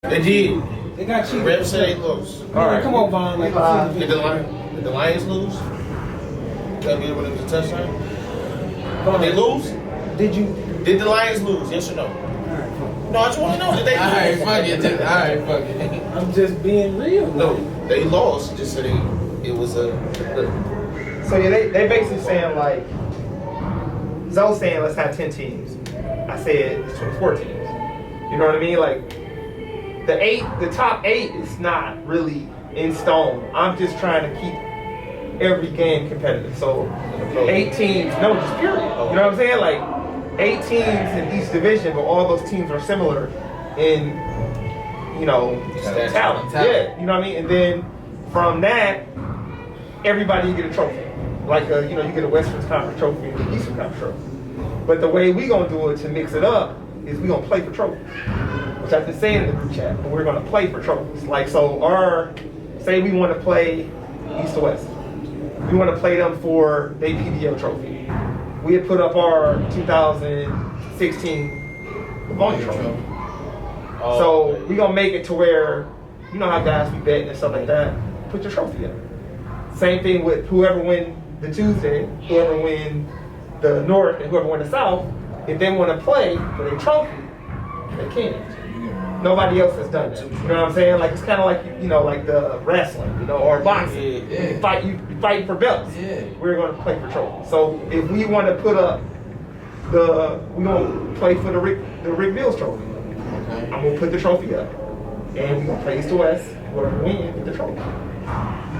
They did. They got cheated. Rep said they lost. All right, come on, Vaughn. Like, Did the Lions lose? Tell me when it was a touchdown. Did they lose? Did the Lions lose? Yes or no? No, I just want to know. Did they lose? Alright, fuck it. I'm just being real. No, they lost. Just said it was a. So yeah, they basically saying like, Zoe's saying let's have 10 teams. I said it's 24 teams. You know what I mean? Like the top 8 is not really in stone. I'm just trying to keep every game competitive. So 8 teams, no, just period. You know what I'm saying? Like 8 teams in each division, but all those teams are similar in, you know, talent. Yeah, you know what I mean? And then from that, everybody you get a trophy. Like, you know, you get a Western Conference trophy and an Eastern Conference trophy. But the way we gonna do it to mix it up is we gonna play for trophies. Which I just say in the group chat, but we're gonna play for trophies. Like, so say we wanna play East to West. We wanna play them for their PBO trophy. We had put up our 2016 Volume trophy. So we gonna make it to where, you know how guys be betting and stuff like that, put your trophy in. Same thing with whoever win the Tuesday, whoever win the North, and whoever win the South. If they want to play for their trophy, they can. Nobody else has done that. You know what I'm saying? Like, it's kind of like, you know, like the wrestling, you know, or boxing. Yeah. You fight for belts. Yeah. We're going to play for trophies. So if we want to put up we're going to play for the Rick Mills trophy. Okay. I'm going to put the trophy up. And we're going to play East to West. Whoever wins, get the trophy.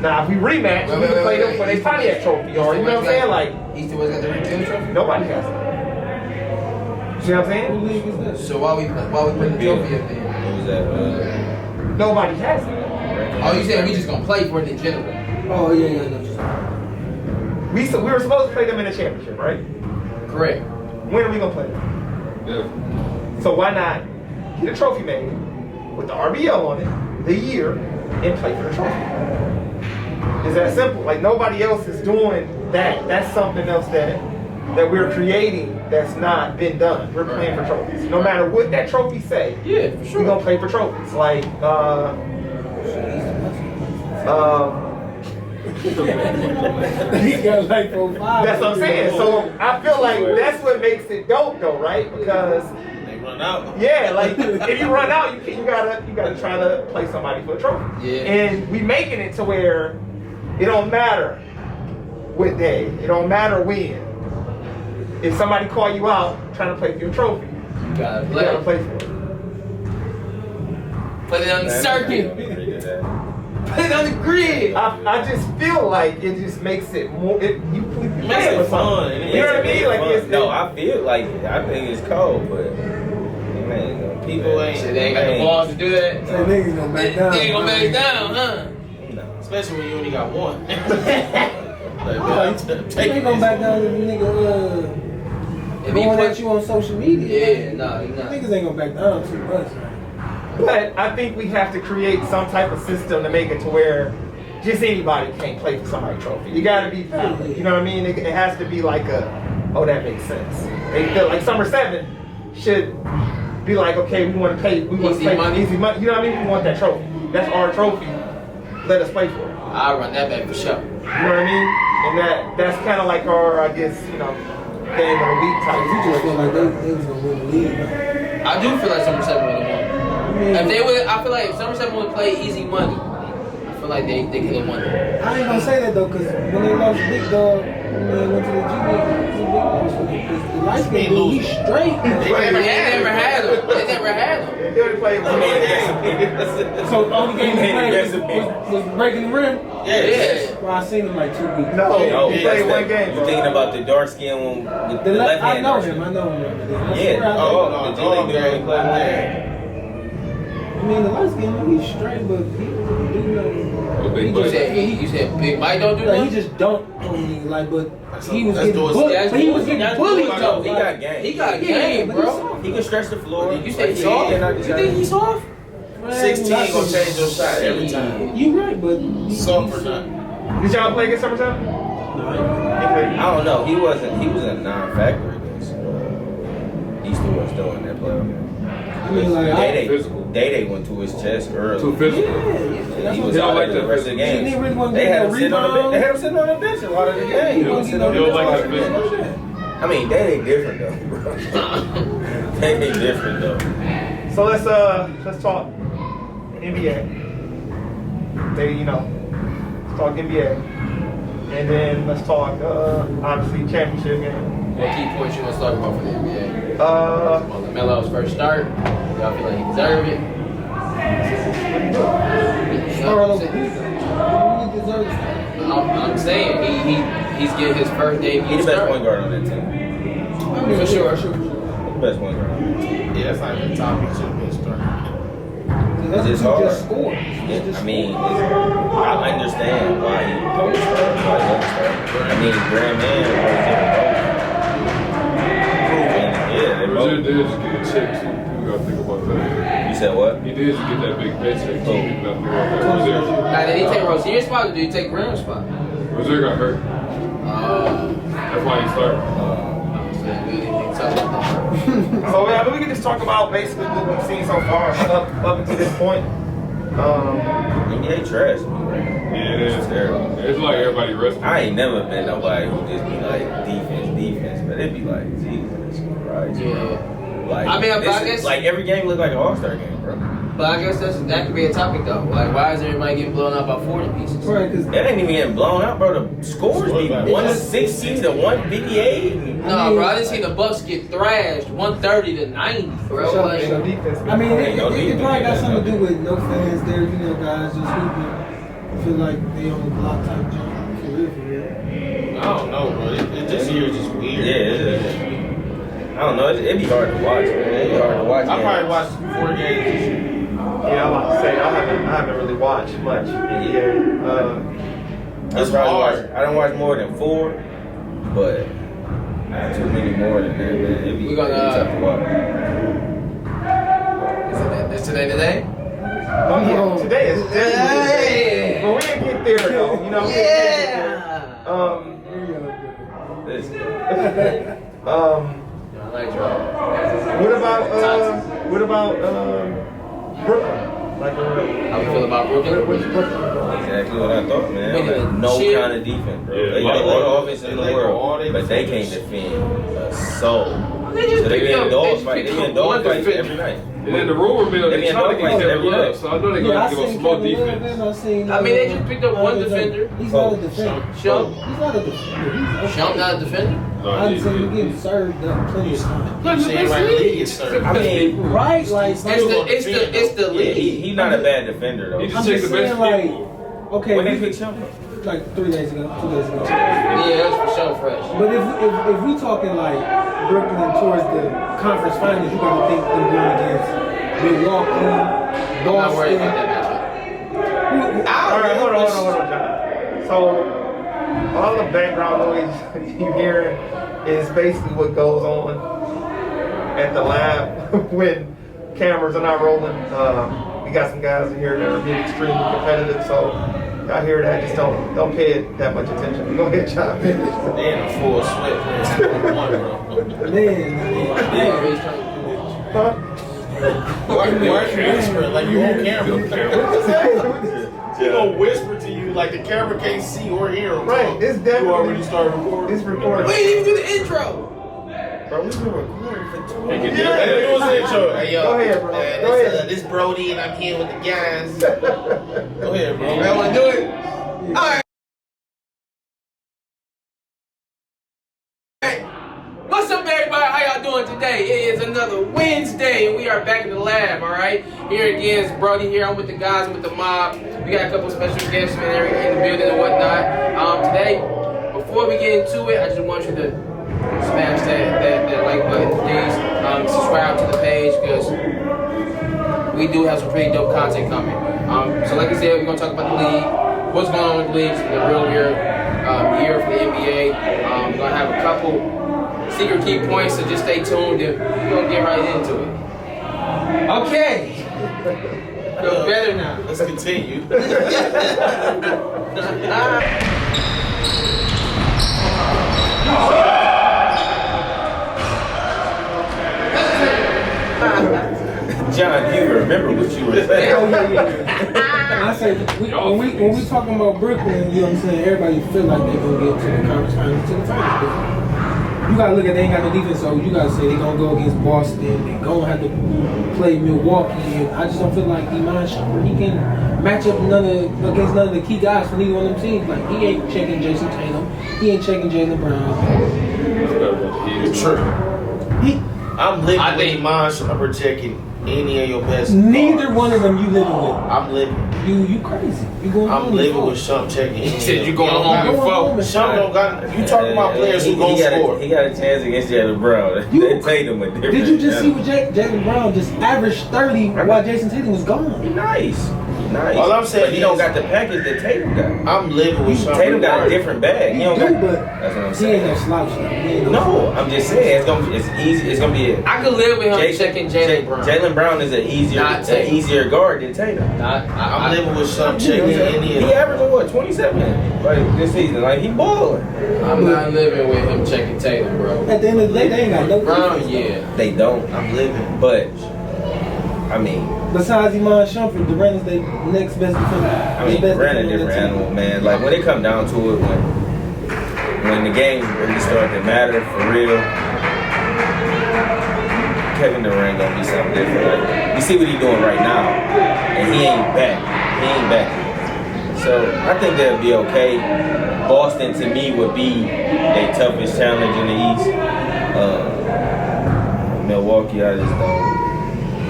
Now, if we rematch, we can play them for their Pontiac trophy, or you know what I'm saying? Like, East to West got the Rick Mills trophy? nobody has it. You know what I'm saying? What league is that? So why we put the trophy up there? Nobody has it. Oh, you saying we just gonna play for it in general? Oh, yeah. We were supposed to play them in the championship, right? Correct. When are we gonna play them? Yeah. So why not get a trophy made with the RBO on it, the year, and play for the trophy? It's that simple. Like, nobody else is doing that. That's something else that we're creating that's not been done. We're playing for trophies. No matter what that trophy say, Yeah, for sure. we're gonna play for trophies. Like, He got like 4-5. that's what I'm saying. So I feel like that's what makes it dope, though, right? Because They run out. yeah, like if you run out, you gotta try to play somebody for a trophy. Yeah. And we making it to where it don't matter what day, it don't matter when. If somebody call you out trying to play for your trophy, You gotta you play. gotta play for it. Put it on the circuit. Put it on the grid. I just feel like it just makes it more. You Makes play it with fun. something. You know what I mean? Like it's No, I feel like I think it's cold, but man, people ain't. Shit, they ain't got the balls to do that. So niggas gonna back down. They ain't gonna back down, huh? No. Especially when you only got one. You ain't gonna back down if a nigga If he going put- at you on social media. Yeah, nah, he not. Niggas ain't gonna back down too much. But I think we have to create some type of system to make it to where just anybody can't play for somebody's trophy. You gotta be valid. You know what I mean? It has to be like that makes sense. They feel like Summer 7 should be like, okay, we want to play Easy easy money. money. You know what I mean? We want that trophy. That's our trophy. Let us play for it. I'll run that back for sure. You know what I mean? And that's kind of like our, I guess, you know, game of the week type You just feel situation. like they was gonna win the league. I do feel like Summer 7 would have won. I mean, If they would, I feel like if Summer 7 would play easy money, I feel like they could have won it. I ain't gonna say that though, cause when they lost Big Dog, when they went to the G League, it was a big loss for them. 'Cause the light skin dude, he's straight. They never had him. They never had him. They only played one game. So the only game he played was breaking the rim. Yeah. Well, I seen him like 2 weeks. No, Oh, he played one game. You thinking about the dark skin one with the left I hand? know him. I know him. Yeah. Oh, The G League dude only played one game. I mean, the light skin, he's straight, but he do know. You said Big Mike don't do Like, he that? just don't. I mean, like, but he was That's getting doing- bullied. that's But he was doing- getting that's bullied doing- though. He got game. He got Yeah, game, but bro. He can stretch the floor. You say he's soft? You think he's soft? 16 gonna change your shot every time. You right, but Soft or not. Did y'all play against Summertime? I don't know. He was a non-factor against East to West though in that playoff game. I mean, like, Day went to his chest early. Too physical. Yeah, he was They don't out like like the that rest of the game. He really wasn't They had him getting sitting no on the bench. rebounds. They had him sitting on the bench a lot of the game. He was sitting on the You don't bench. like that physical shit. I mean, Day different though, bro. Day different though. So let's talk NBA. Let's talk NBA, and then let's talk obviously championship game. What key points you want to talk about for the NBA? Uh, LaMelo's first start. Y'all feel like he deserved it? I'm saying he's getting his first debut. He's the best start. point guard on that team. For sure. He's the best point guard. Yeah, that's not even the topic. Should have been started. That's It's what hard. he just scored. I mean, I understand why he don't start. Why he doesn't start. I mean, Grand Man yeah, they Rozier both. did just get a check too. People gotta think about that. You said what? He did just get that big paycheck too. People gotta think about that. Rozier. Now, did he take Rozier's spot or did he take Graham's spot? Rozier got hurt. That's why he started. So yeah, but we can just talk about basically what we've seen so far up until this point. NBA trash. Yeah, it is. Terrible. It's like everybody resting. I ain't never been nobody who just be like defense, but it'd be like Jesus Christ. Yeah. Like, I mean, but I this guess- is, like every game look like an All-Star game, bro. But I guess that could be a topic though. Like, why is everybody getting blown up by 40 pieces? Right, because It ain't even getting blown out, bro. The scores be 160 to 158. No, bro, I didn't see the Bucks get thrashed 130 to 90, bro. Sure, Like, sure. Defense. I mean, it no probably defense, got yeah, something to no do with no fans there. Guys just hooping. Feel like they on the block type jump. For real. I don't know, bro. This year is just weird. Yeah, it is. I don't know. It'd be hard to watch, man. It'd be hard to watch. I probably watched 4 games this year. Yeah, I'm about to say I haven't really watched much. Yeah. That's hard. I don't watch more than 4, but not too many more than that, man. It'd be We gonna, tough to watch. is today? Today is definitely. But we didn't get there though. We didn't get there. Listen. I like y'all. What about Brooklyn? Like How we feel about Brooklyn? Exactly what I thought, man. Wait a Like, minute. no Shit. kind of defense, bro. Yeah, They like- got all the offense in the they go all world, they but they can't defenders. defend a soul. They just So they be picked in up- dog they just fight. They picked be in up dog one fights defender. every night. And then the rumor mill, They they be in trying to dog get fights Kevin every Love, year. so I know they're Yeah, gonna I give us seen some more Kevin Love defense. and I seen. I mean, they just picked up one defender. He's not a defender. Shump. He's not a defender. He's Shump not a defender? No, I he- just seen him he- getting served up plenty of times. You saying right league is third. I mean, Right, like It's the yeah, league. he's not a bad defender though. He just I'm take just the best saying, like, people. okay, When they we- pick Shump up. like 3 days ago, 2 days ago. Yeah, that's for sure fresh. But if we talking like Brooklyn towards the conference finals, you gotta think them going against Milwaukee, I'm not worried about Boston. that matchup. All right, hold on, John. So all the background noise you hear is basically what goes on at the lab when cameras are not rolling. We got some guys in here that are being extremely competitive, so y'all hear that, just don't pay it that much attention. Go ahead, John. They in a full sweat playing 2-on-1, bro. Man, Huh? Why you whispering like you on camera? He gonna whisper to you like the camera can't see or hear him. Right, it's You definitely. already started recording. It's recorded. We didn't even do the intro. Bro, we've been recording for 2 They minutes. can do Hey, that. do us an intro. Hey, yo. Go ahead, bro. Go ahead. This Brody and I'm here with the guys. Go ahead, bro. I want to do it. All right. What's up, everybody? How y'all doing today? It is another Wednesday, and we are back in the lab. All right. Here again is Brody. Here I'm with the guys, I'm with the mob. We got a couple special guests in the building and whatnot. Today, before we get into it, I just want you to smash that like button, please. Subscribe to the page because we do have some pretty dope content coming. So like I said, we're gonna talk about the league, what's going on with the league, the real year for the NBA. We're gonna have a couple secret key points, so just stay tuned and we're gonna get right into it. Okay. Feel better now. Let's continue. John, you remember what you were saying? Oh yeah. I say when we talking about Brooklyn, you know what I'm saying? Everybody feel like they're gonna get to the conference finals, to the finals. You gotta look at they ain't got no defense, so you gotta say they gonna go against Boston. They gonna have to play Milwaukee. And I just don't feel like Iman Shumpert, he can match up against none of the key guys for neither one of them teams. Like he ain't checking Jason Tatum, he ain't checking Jaylen Brown. True. I'm living with Iman Shumpert checking any of your best. Neither cards. one of them you living with. I'm living. You crazy. You going home? I'm living with Shump checking. He said you going home before. Shump don't got. You talking about players who gonna score? He got a chance against Jaylen Brown. They Tatum with different. Did you just see what Jaylen Brown just averaged 30 while Jason Tatum was gone? Nice. All I'm saying but he don't got the package that Tatum got. I'm living with Shump. Tatum got a different bag. He don't got. But That's what I'm he saying. ain't no slouch. No, I'm just saying it's easy. It's gonna be. I could live with him checking Jaylen Brown. Jaylen Brown is an easier guard than Tatum. I'm living with Shump checking any of He them. averaging what 27 like this season. Like he balling. I'm not living with him checking Tatum, bro. At the end of the day, they ain't got no Brown, defense. yeah. They don't. I'm living. But I mean, Besides Iman Shumpert, Durant is their next best defender. I mean, Durant a different animal, man. Like when it come down to it, when the game really started to matter for real, Kevin Durant gonna be something different. Like you see what he doing right now, and he ain't back. He ain't back. So I think they'll be okay. Boston to me would be their toughest challenge in the East. Milwaukee, I just don't.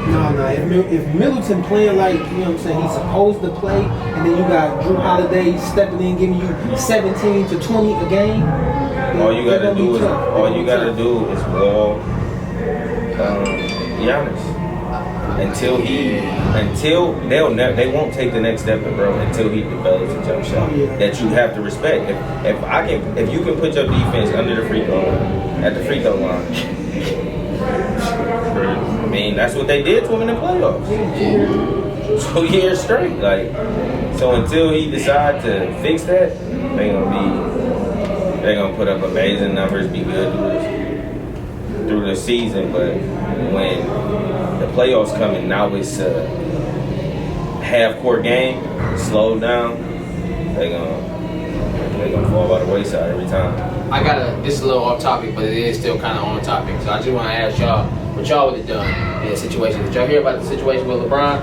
No. If Middleton playing like, you know what I'm saying, he's supposed to play, and then you got Drew Holiday stepping in, giving you 17 to 20 a game. All you gotta do is wall Giannis until they won't take the next step, bro, until he develops a jump shot that you have to respect. If you can put your defense under the free throw line, at the free throw line. I mean, that's what they did to him in the playoffs. 2 years straight. Like, so until he decides to fix that, they're gonna put up amazing numbers, be good through the season. But when the playoffs come and now it's a half-court game, slow down, they're gonna fall by the wayside every time. This is a little off topic, but it is still kind of on topic. So I just want to ask y'all what y'all would have done in a situation. Did y'all hear about the situation with LeBron?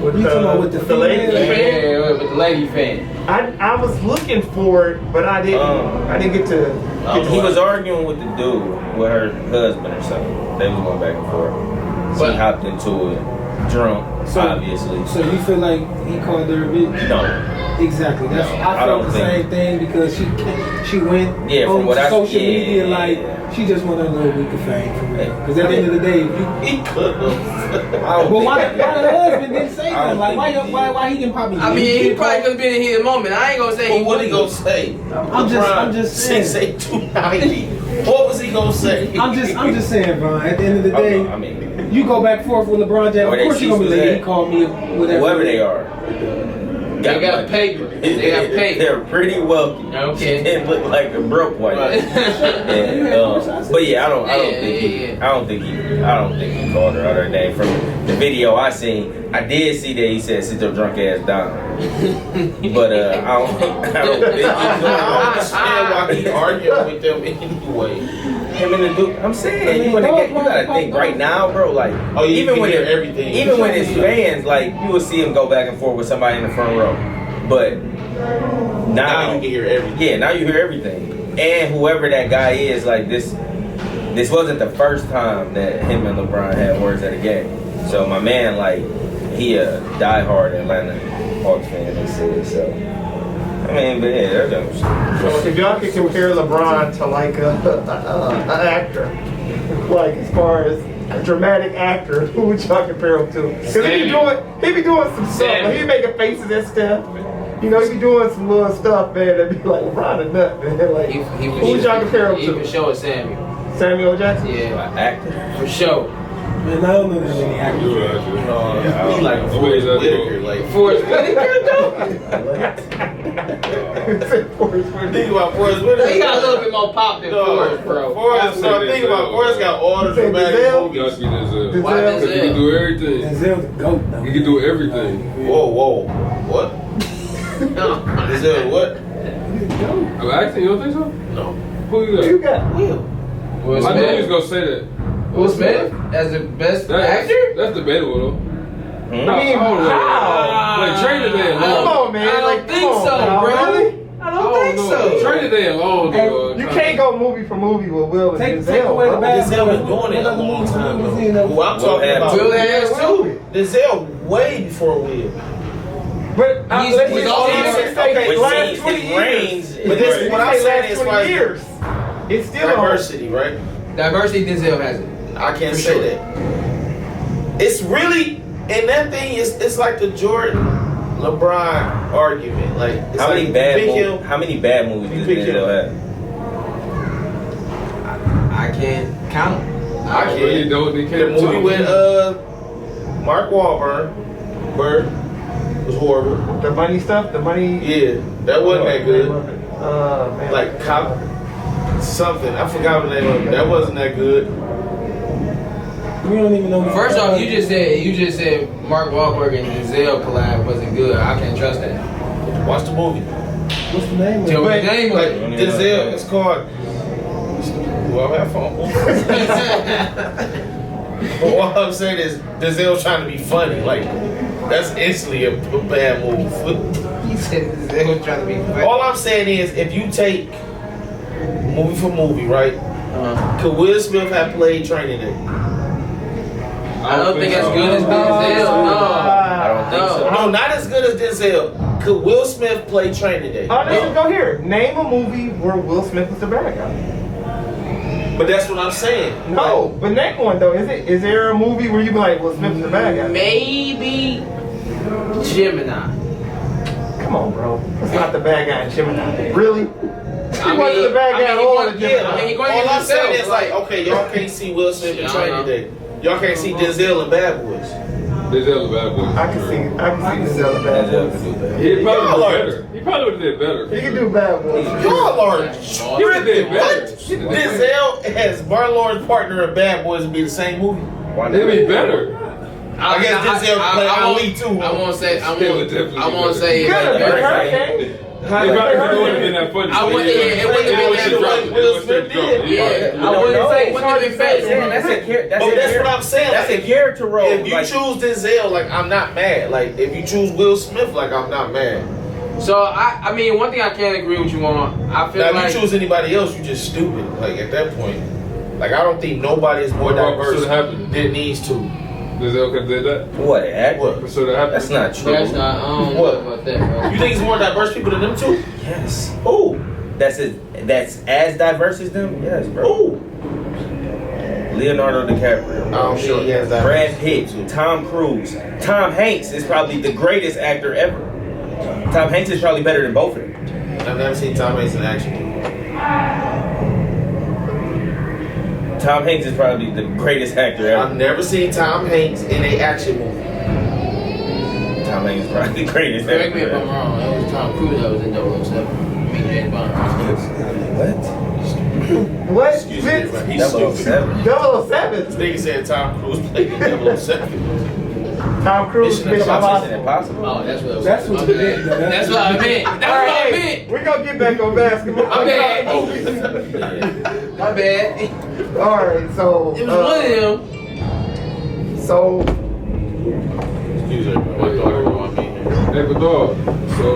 You talking about with the lady fan? Yeah, with the lady fan. I was looking for it, but I didn't get to. He was arguing with the dude, with her husband or something. They was going back and forth. So he hopped into it, drunk, obviously. So you feel like he called her a bitch? No. Exactly. I felt the same thing because she went on social media like she just wanted a little week of fame for me. Because at the end of the day, He could have. but why the husband didn't say that? Like why he didn't pop me? I mean, he probably could have been in his moment. I ain't gonna say What he gonna say? I'm just saying. 6'8", 290. What was he gonna say? I'm just saying, Bron. At the end of the day, I mean, you go back and forth with LeBron James. Of course you're gonna be like, he called me whatever. Whoever they are. They got paper. They got paper. They're pretty wealthy. Okay. She didn't look like a broke white. Right. But yeah, I don't think he called her out her name. From the video I seen, I did see that he said, "Sit your drunk ass down." But I don't think he I understand why he arguing with them anyway. him and the dude. I'm saying, you gotta think right now, bro. Like, even when it's fans, like you will see him go back and forth with somebody in the front row. But now you can hear everything. Yeah, now you hear everything. And whoever that guy is, like this wasn't the first time that him and LeBron had words at a game. So my man, like, he a diehard Atlanta Hawks fan, they said. So I mean, but yeah, that's So if y'all could compare LeBron to like an actor, like as far as a dramatic actor, who would y'all compare him to? Because he be doing some stuff. Like, he be making faces and stuff. You know, he be doing some little stuff, man. That'd be like LeBron a nut, man. Like, who would y'all compare him to? For sure, Samuel. Samuel Jackson? Yeah, actor for sure. Man, I don't know that many actors. You actually. He like Forrest Whitaker, like Forrest Whitaker, though? think about Forrest Whitaker. He got a little bit more pop than Forrest, bro. Forrest, so think about Forrest got all the dramatic Gotta movies. be Denzel. Why Because he can do everything. Denzel's the GOAT, though. He can do everything. Whoa, what? Denzel, what? I'm asking, you don't think so? No. Who you got? You got Will. Will I knew you was Smith? gonna say that. Will Smith as the best That's actor? debatable though. I mean, how? Like Training Day Come alone. on, man. I don't Like, think come on, so, now. bro. Really? I don't think so. Training Day alone, though. You can't go movie for movie with Will and Take Denzel. away the bro. bad Denzel been doing it a long time though. Who I'm talking about. Will has too. Denzel way before Will. But He's- let's he's just also- say Okay, the last see, 20 it years. rains. But this is When what I I'm say saying last as 20 far as years, it's still diversity, right? Diversity, Denzel has it. I can't For say sure. that. It's really, and that thing is, it's like the Jordan LeBron argument. Like, it's How like many you bad pick movies? him, How many bad movies You does pick Denzel him. have? I can't count. I can't. really don't. They The can't movie talk. with Mark Wahlberg, Bird, was horrible. The money stuff, the money. Yeah, that wasn't that good. Man. Like cop something. I forgot the name of it. That wasn't that good. We don't even know. First off, you just said Mark Wahlberg and Denzel collab wasn't good. I can't trust that. Watch the movie. What's the name Tell of me it? the name of Like it. Denzel, it's called. Well, I have phone. But what I'm saying is Denzel's trying to be funny. Like that's instantly a bad move. He said Denzel was trying to be funny. All I'm saying is if you take movie for movie, right? Could Will Smith have played Training Day? I don't think as so. good as Denzel. I don't think so. No, not as good as Denzel. Could Will Smith play Training Day? Let's go here. Name a movie where Will Smith was the bad guy. But that's what I'm saying. No, but name one though. Is there a movie where you be like Will Smith is the bad guy? Maybe Gemini. Come on, bro. That's not the bad guy in Gemini. Really? He I wasn't the bad guy at all in Yeah, Gemini. I mean, he going All I'm against saying himself. is like, okay, y'all can't see Will Smith in Training Day. Y'all can't see Denzel in Bad Boys. Denzel's a bad boy. I can see Denzel the bad Denzel boys. can do that. He Y'all probably are- would have better. He probably would have did better. He can do bad boys. Y'all are He would have tripping. did What? better. Denzel as Martin Lawrence's partner in Bad Boys would be the same movie. Why It'd be better. I guess Denzel can play Ali too. I won't say. I Still would definitely won't. I won't be say. Good, Like, good very- hurricane. It probably wouldn't have been that funny. I wouldn't- it wouldn't have been that funny. Will Smith did. Yeah, I don't wouldn't know. say it wouldn't have been Yeah, fast. that's a character. But that's what I'm saying. That's Like, a character role. if you like, choose Denzel, like I'm not mad. Like if you choose Will Smith, like I'm not mad. So I mean, one thing I can't agree with you on. I feel Now like if you choose anybody else, you just stupid. Like at that point, like I don't think nobody is more What about diverse Pursuit of Happiness? than these two. Denzel could have did that. what? Act? What? Pursuit of Happiness. That's not true. that's not. I don't know What? about that, bro. You think it's more diverse people than them two? Yes. Who? That's as diverse as them. Yes, bro. Who? Leonardo DiCaprio. I don't think he has that. Brad Pitt, Tom Cruise, Tom Hanks is probably the greatest actor ever. Tom Hanks is probably better than both of them. I've never seen Tom Hanks in action. Tom Hanks is probably the greatest actor I've ever. never seen Tom Hanks in an action movie. Tom Hanks is probably the greatest Correct me actor if I'm ever. wrong. It was Tom Cruise that was in 007. I mean James Bond. What? What? Excuse me, Vince? but he's stupid. 007. 007. This nigga said Tom Cruise played in 007. Tom Cruise, Mission Mission Mission Impossible. Impossible. Oh, that's what. It was. That's what My you bad. meant, though. That's what I meant. That's All what I right, meant. we're gonna get back on basketball. My bad. My bad. All right, so It was one of them. so Excuse me, my daughter want me here. Hey, but dog. So,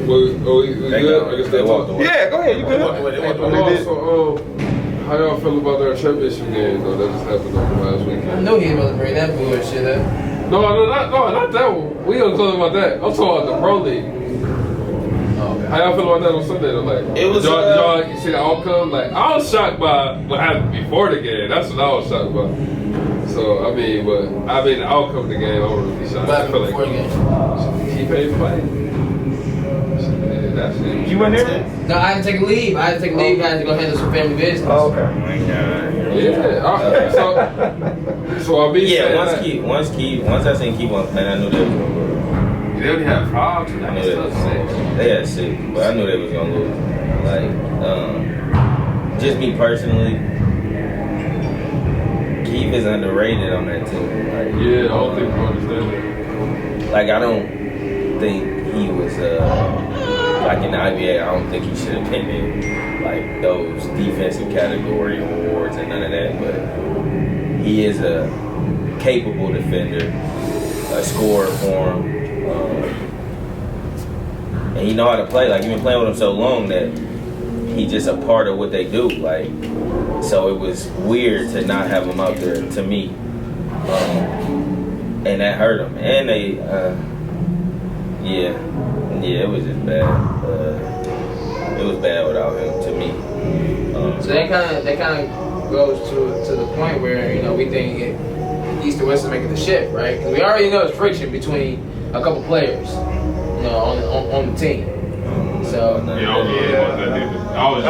we good? I guess They walked away. yeah, go ahead. You good? Hey, but dog, so, how y'all feel about that championship game though that just happened last I weekend? know he was about to bring that bullshit up. No, not that one. We don't talk about that. I'm talking about the Pro League. How y'all feel about that on Sunday? Though? Like, It was, did y'all see the outcome? Like, I was shocked by what happened before the game. That's what I was shocked by. So, I mean, the outcome of the game, I was really shocked. I feel Before the like game. he paid fight. That shit. You went there? No, I had to take a leave. I had to take a leave. I had to go handle some family business. Oh, okay. Oh my God. Yeah. So I mean, Yeah, once I seen Keep on playing, I knew they was gonna lose. they only had 5 to I knew they had 6, but I knew they was gonna lose. Like, just me personally, Keith is underrated on that team. Like, Yeah, I don't think people understand that. like I don't think he was like in the IBA. I don't think he should have been in like those defensive category awards and none of that. But he is a capable defender, a scorer for him, and he know how to play. Like you've been playing with him so long that he just a part of what they do. Like so, it was weird to not have him out there to me, and that hurt him. And they, it was just bad. It was bad without him to me. So that kind of goes to the point where we think East or West is making the shift, right? Because we already know there's friction between a couple players, on the team. So I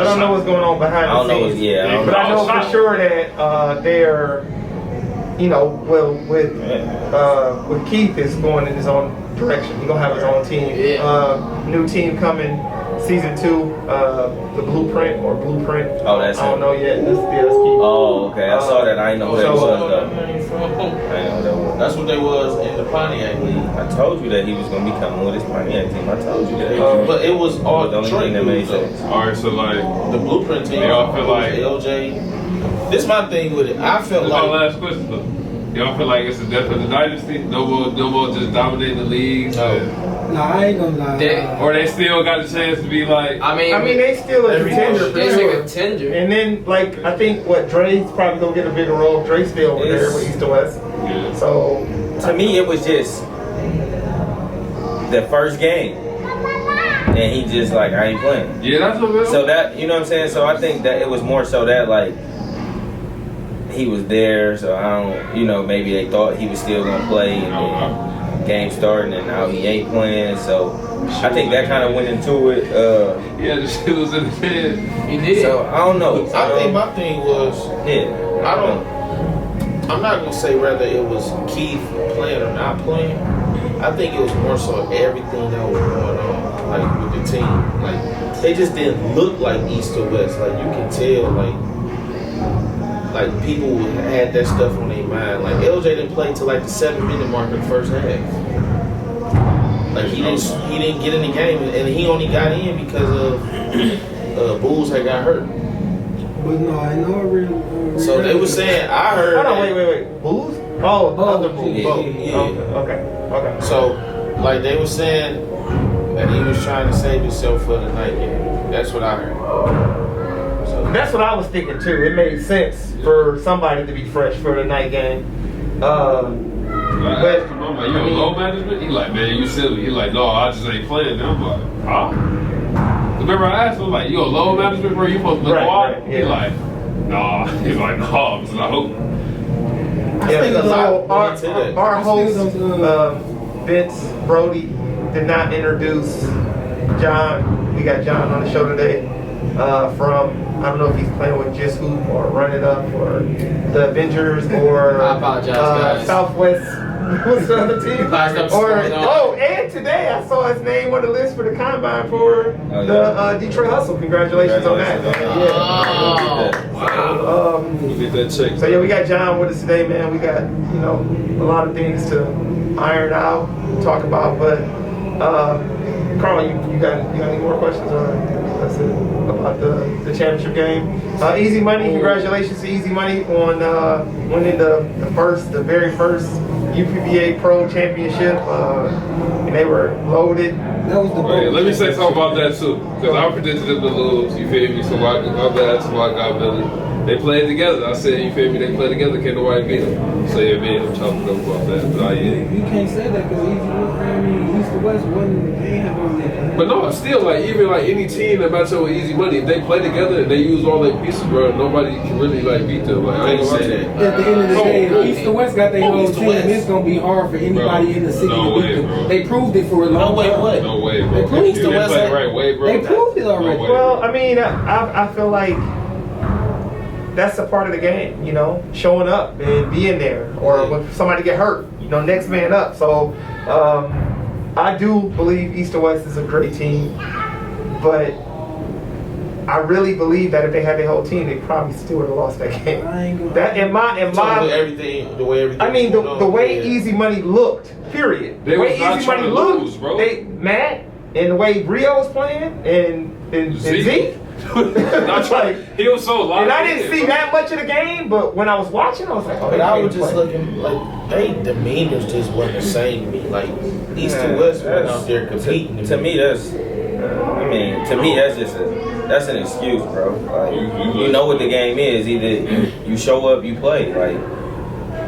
don't know what's going on behind I don't the know. scenes. But I know for sure that they're, with Keith is going in his own direction. He's gonna have his own team. New team coming, season 2, the Blueprint. Oh, that's I don't him. know yet. That's Keith. Oh, okay. I saw that. I didn't know who that was though. I I didn't know that was. That's what they was in the Pontiac League. I told you that he was gonna be coming with his Pontiac team. I told you that. But it was all the only Detroit thing that made dudes, sense. though. Alright, so like, The Blueprint team. They all feel like- LJ. This is my thing with it. I felt that's my like last question though. Y'all feel like it's the death of the dynasty? No more just dominating the leagues? No. Nah, I ain't gonna lie. Or they still got a chance to be like, I mean, they still a contender for they sure. a contender. And then, I think Dre's probably gonna get a bigger role. Dre's still over there with East to West. yeah. So To me, it was just the first game, and he just like I ain't playing. Yeah, that's what So that you know what I'm saying. So I think that it was more so that like he was there. So I don't, maybe they thought he was still gonna play, and then game starting, and now he ain't playing. So I think that kind of went into it. Yeah, the shit was in his head. He did. So I don't know. I think my thing was yeah. I'm not gonna say whether it was Keith playing or not playing. I think it was more so everything that was going on, like with the team. Like they just didn't look like East or West. Like you can tell, like people had that stuff on their mind. Like LJ didn't play till like the 7-minute mark of the first half. Like he didn't get in the game, and he only got in because of Bulls had got hurt. But no, I know real. So they were saying, I heard. Hold on, wait. Bulls? Oh, the other Bulls. Yeah. Okay. So, like they were saying that he was trying to save himself for the night game. That's what I heard. So That's what I was thinking too. It made sense for somebody to be fresh for the night game. Like, But, I'm like, you on low management? He like, man, you silly. He like, no, I just ain't playing. And I'm like, huh? Remember I asked him, like, you on low management where you supposed to go out? Right, yeah. He like, nah. He's like, nah. So I hope. I think a lot went into that. Our host, Vince Brody, did not introduce John. We got John on the show today from, I don't know if he's playing with Just Hoop or Run It Up or the Avengers or I apologize, guys. Southwest. What's the other team? Or And today I saw his name on the list for the combine for the Detroit Hustle. Congratulations on that. You get that check. So yeah, we got John with us today, man. We got a lot of things to iron out, talk about. But Carl, you got any more questions? Or that's it about the championship game. Easy Money, congratulations to Easy Money on winning the very first UPBA Pro Championship. And they were loaded. That was the Wait, let me say something about that too, because I predicted them to lose. You feel me? So my bad, so I got Billy. They played together. I said, you feel me? They played together. Can't nobody beat them. So yeah, man, I'm talking about that. But You can't say that because East to West wasn't. They ain't have all that. But no, still, like, even like any team that match up with Easy Money, if they play together and they use all their pieces, bro, nobody can really like beat them. Like, I ain't gonna lie to you. At the end of the day, if East to West got their whole East to team, West. it's gonna be hard for anybody in the city No to beat way, them. bro. They proved it for a long time. What? No way, bro. They proved If the they West play had- the right way, bro. They proved it already. No way. Well, I mean, I feel like that's a part of the game, you know, showing up and being there, or when somebody get hurt, you know, next man up. So I do believe East to West is a great team, but I really believe that if they had their whole team, they probably still would have lost that game. I ain't gonna- That in my Everything, the way everything. I mean, was going the on, way yeah. Easy Money looked, period. They The way was not Easy trying Money to looked, lose, bro. they Matt and the way Rio was playing and Zeke. Not trying. He was so locked. And I didn't see that much of the game, but when I was watching, I was like, oh, But they I can't was just play. looking like they demeanors just wasn't the same to me. Like East to West went out there competing. To me, that's just that's an excuse, bro. Like, you know what the game is. Either you show up, you play. Like,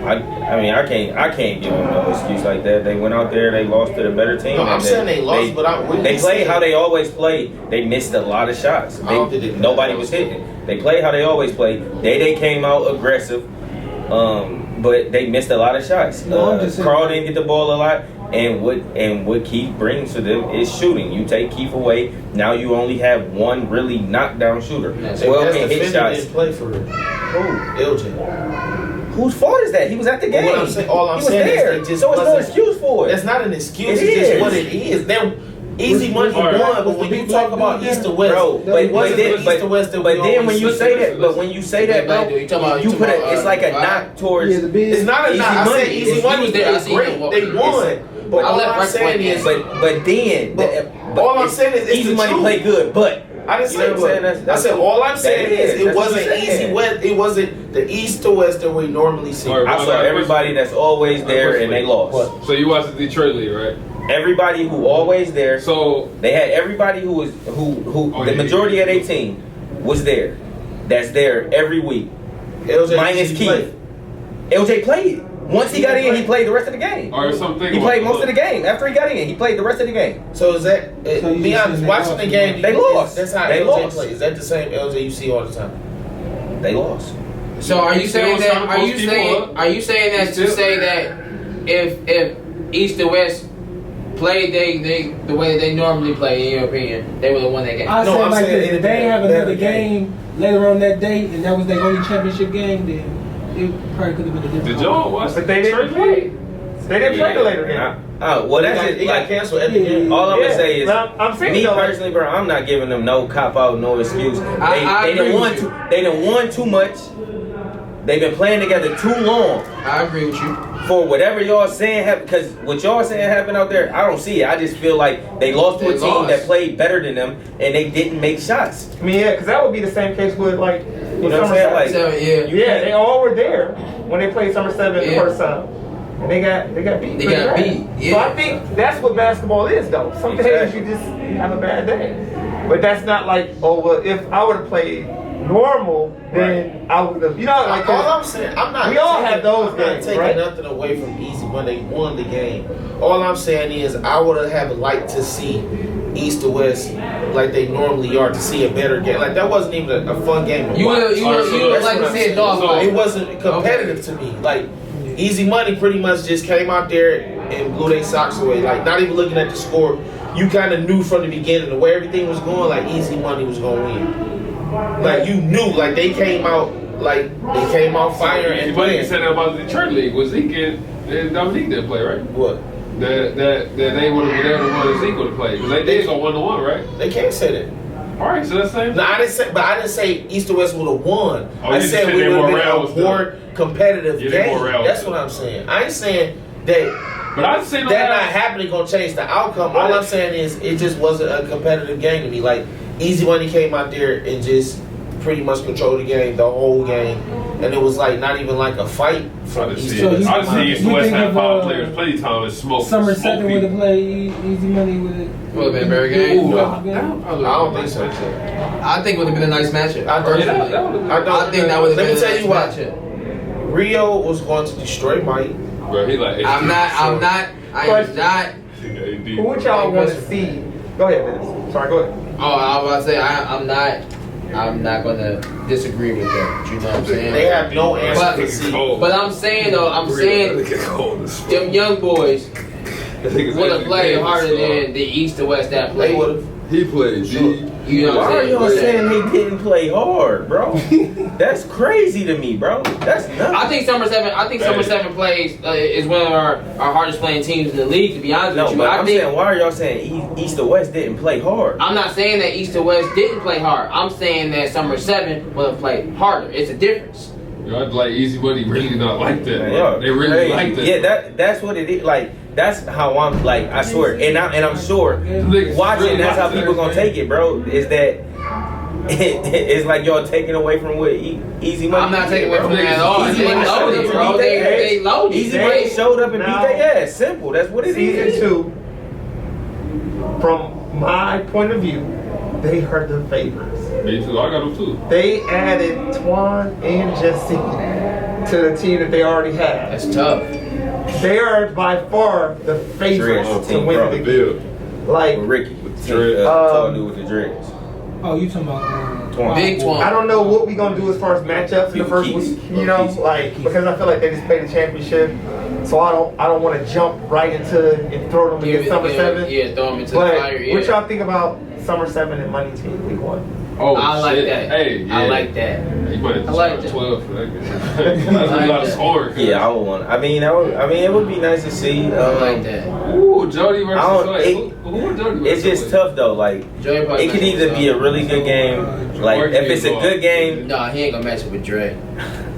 I can't give them no excuse like that. They went out there, they lost to the better team. No, I'm and saying they lost, but they played how they always play. They missed a lot of shots. Nobody was hitting. They played how they always play. They came out aggressive, but they missed a lot of shots. No, I'm just saying- Carl didn't get the ball a lot. And what Keith brings to them is shooting. You take Keith away, now you only have one really knockdown shooter. Well, can hit shots. Didn't play for it. Who? LJ. Whose fault is that? He was at the game. What I'm saying, all I'm he was saying there. is they just so it's no wasn't- excuse for it. That's not an excuse. It It's just is. what it is. They're Easy Money All right. won, but when you talk about East to West, Bro, it but wasn't then, the East to West that we but then when always you see. say that, but when you say that, bro, You talking about- you you put talking a, it's about, like a vibe? knock towards. Yeah, the big. It's not a Easy knock. I Money. said Easy He Money was there. I did seen great. him walk They through. won. But I all left I'm right saying point. is, But then, all I'm it's saying is it's Easy the Money truth. played good, but I didn't you say know what I'm saying? I said all I'm saying that is it that's what wasn't I'm saying. Easy West. It wasn't the East to West that we normally see. All right, I saw everybody that's always there and they lost. What? So you watched the Detroit League, right? Everybody who always there. So They had everybody who Oh, the yeah. majority of their team was there. That's there every week. LJ Minus usually Keith. play. LJ played. Once he got in, he played the rest of the game. all right, something. He played most of the game. After he got in, he played the rest of the game. So is that? So you Be just honest, saying watching the game, They lost. That's how They LJ lost. plays. Is that the same LJ you see all the time? They lost. So are you saying Still that? trying to Are you post people saying? up? Are you saying that to Still- say that if East and West played they the way that they normally play, in your opinion, they would have won that game? I No, said I'm like saying this: if they anything have better another game later on that day, and that was their only championship game, then it probably could have been a different. Did y'all watch But they Detroit didn't play. League? They didn't play the later game. Oh, well, that's It it. got Like, canceled at the Yeah. end. all I'm Yeah, gonna say is, but I'm saying me though, like- personally, bro, I'm not giving them no cop out, no excuse. I They agree done won with you. too. They done won too much. They've been playing together too long. I agree with you. For whatever y'all saying happened, because what y'all saying happened out there, I don't see it. I just feel like they lost to They a team lost. that played better than them, and they didn't make shots. I mean, yeah, because that would be the same case with like, You know what I'm saying? Like, So, yeah. yeah, they all were there when they played Summer 7 the Yeah. first time. And they got beat. They pretty got bad. beat, So yeah. I think that's what basketball is, though. Some days Exactly. you just have a bad day. But that's not like, oh, well, if I would have played normal, then I would have, you know, like, All I'm saying, I'm not. We all have those I'm not games, taking right? nothing away from Easy when they won the game. All I'm saying is, I would have liked to see East to West like they normally are, to see a better game. Like that wasn't even a fun game. To You watch. would you That's would like what to I'm see a saying. dog So, fight. It wasn't competitive to me. Like Easy Money pretty much just came out there and blew their socks away. Like not even looking at the score, you kind of knew from the beginning the way everything was going. Like Easy Money was gonna win. Like you knew. Like they came out fire and But you playing. said that about the Detroit League. Was Zeke and Dominique didn't play, right? What? That they would have won Zeke would have played because they did go 1-1, right? They can't say that. All right, so that's the same. No, I didn't say East or West would have won. Oh, I you just said said we they would have more been rounds, a more competitive Yeah, they game. more rounds, That's though. what I'm saying. I ain't saying that But I just saying that not happening gonna change the outcome. All I'm saying is it just wasn't a competitive game to me. Like Easy Money came out there and just pretty much controlled the game, the whole game, and it was like not even like a fight I from just East see to it. West. I just see East to You West think have if, power players plenty time and smoke. Summer smoke 7 would people. have played Easy Money with it. Would have been a very game. Ooh, I don't think so. I think it would have been a nice matchup. I don't. personally. I think that would have Let been me a tell nice you what. matchup. Rio was going to destroy Mike. Bro, he like. I am not. Who would y'all want to see? Go ahead, Vince. Sorry, go ahead. Oh, I was about to say I'm not gonna disagree with that. You know what I'm saying? They have no answer But- to see. But I'm saying though, them young boys would have played harder than the East to West that They played. would have. He played G. You know what Why are I'm y'all saying? saying they didn't play hard, bro? That's crazy to me, bro. That's nuts. I think Summer Seven plays is one of our hardest playing teams in the league. To be honest No, with you, but I I'm think saying, why are y'all saying East to West didn't play hard? I'm not saying that East to West didn't play hard. I'm saying that Summer 7 would have played harder. It's a difference. Y'all like Easy Money really not like that. Man, Bro. y'all They really crazy. like that. Yeah, that's what it is. Like, that's how I'm, like, I swear. And I'm sure, Niggas watching, really that's how like that, people gonna man. take it, bro, is that it's like y'all taking away from what Easy Money I'm not did, taking away bro. from that at all. Easy They Money showed loaded, up and bro. beat their They ass. loaded. Easy Money showed up and beat Now- their ass. Simple. That's what it is. Season 2, from my point of view, they hurt the favors. Me too. I got them too. They added Twan and Jesse to the team that they already had. That's tough. They are by far the favorites Dreads to team, win bro. the Bill. game. Like, With Ricky, with the Dreads. tall dude with the dreads. Oh, you talking about Twan. Big Twan. I don't know what we gonna do as far as matchups in the first week, you know, like because I feel like they just played the championship, so I don't want to jump right into and throw them against Summer 7. Yeah, throw them into the But fire. Yeah. what y'all think about Summer 7 and Money Team week 1? Oh, I like shit. that. Hey, yeah. I like that. You might have I like to that. 12 for that game. That's a lot of scoring. Yeah, I would want. I mean, it would be nice to see. I like that. Ooh, Jody versus I don't- like, it- who would Jody It's versus? just tough though. Like, Joey probably it could match either up be a with really good game. Like, if it's a good game, Nah, he ain't gonna match up with Dre.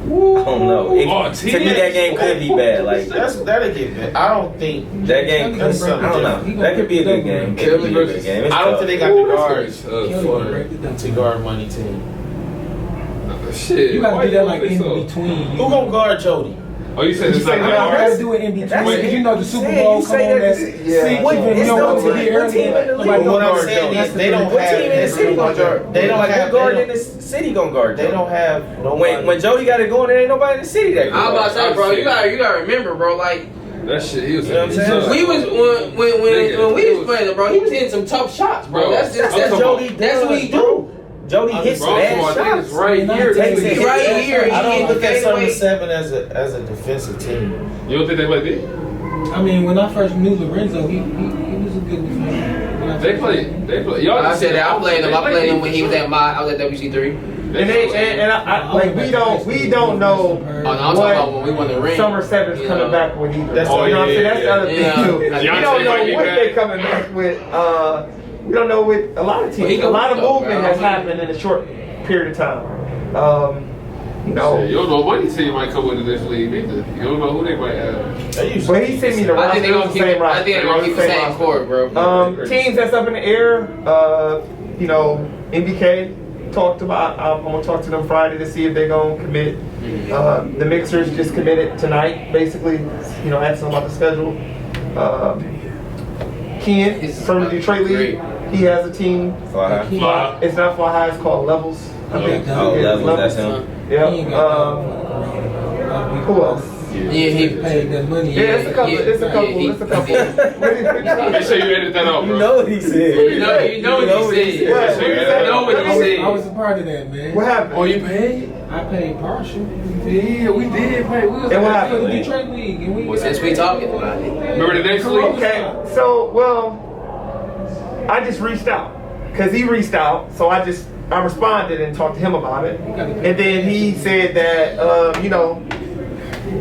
I don't know. Oh, To me, that game could be bad. Like, That'll get bad. I don't think. that game. That's I don't know. That could be a good game. It could be a good game. It's I don't tough. think they got the guards Ooh, to guard Money Team. Shit. You gotta why do that you like think in so? between. Who gonna guard Jody? Oh, you said it's You not say that that You hard? gotta do it in between That's- because you know the Super you Bowl say come on that- that yeah. sync What- when it's you no don't want to team- be what team in the early. league Nobody gonna What I'm guard saying Jody? is they don't What have. team in the city gonna guard? They don't Like, have. what guard in the city gonna guard? They don't have. When Jody got it going, there ain't nobody in the city that. I'm about to say, bro, you gotta remember, bro, like That shit, he was. You know what I'm saying? we was when we was playing, bro, he was hitting some tough shots, bro. Bro, That's That's just what Jody does. that's what he bro. do. Jody hits Bro, bad come on, shots. niggas right here. Takes niggas. it. He right here. I don't look at Summer Anyway. 7 as a defensive team. You don't think they play D? I mean, when I first knew Lorenzo, he was a good defender. They play. Y'all I just said that I played him. they I play played him when he was defense. at I was at WC3. And I like we don't know Oh, no, I'm talking about when we won the ring. Summer 7's You coming know. back with either. That's- You know what I'm saying? yeah, That's the other yeah. thing too. Yeah. We Deontay don't might be know what back. they're coming back with. We don't know with a lot of Well, he teams. A go lot of with though, movement bro. has happened in a short period of time. You Shit, know, you don't know Money Team might come into this league either. You don't know who they might have. They usually. but he sent me the I roster. think they're gonna It's keep. the same roster. I think they're gonna keep the same roster. core, bro. Teams that's up in the air, you know, MBK talked about. I'm gonna talk to them Friday to see if they're gonna commit. The Mixers just committed tonight, basically. You know, asking about the schedule. Ken from the Detroit League, he has a team. Fly high. Fly. It's not Fly High, it's called Levels. I think. Oh, Yeah, levels. That's him. Yeah. He ain't got Who else? Yeah, he paid that money. Yeah, it's a couple. Yeah, It's a couple. yeah, It's a couple. Make sure you edit that out, You bro. know what he said. You know what he said. What? Make sure you edit that know out. what he said. I was a part of that, man. What happened? Oh, you paid? I paid partial. Yeah, we did pay. We was And what For happened? the Detroit League, and we. Well, since we talking about it, Remember the next league? Okay, so I just reached out because he reached out, so I responded and talked to him about it, and then he said that you know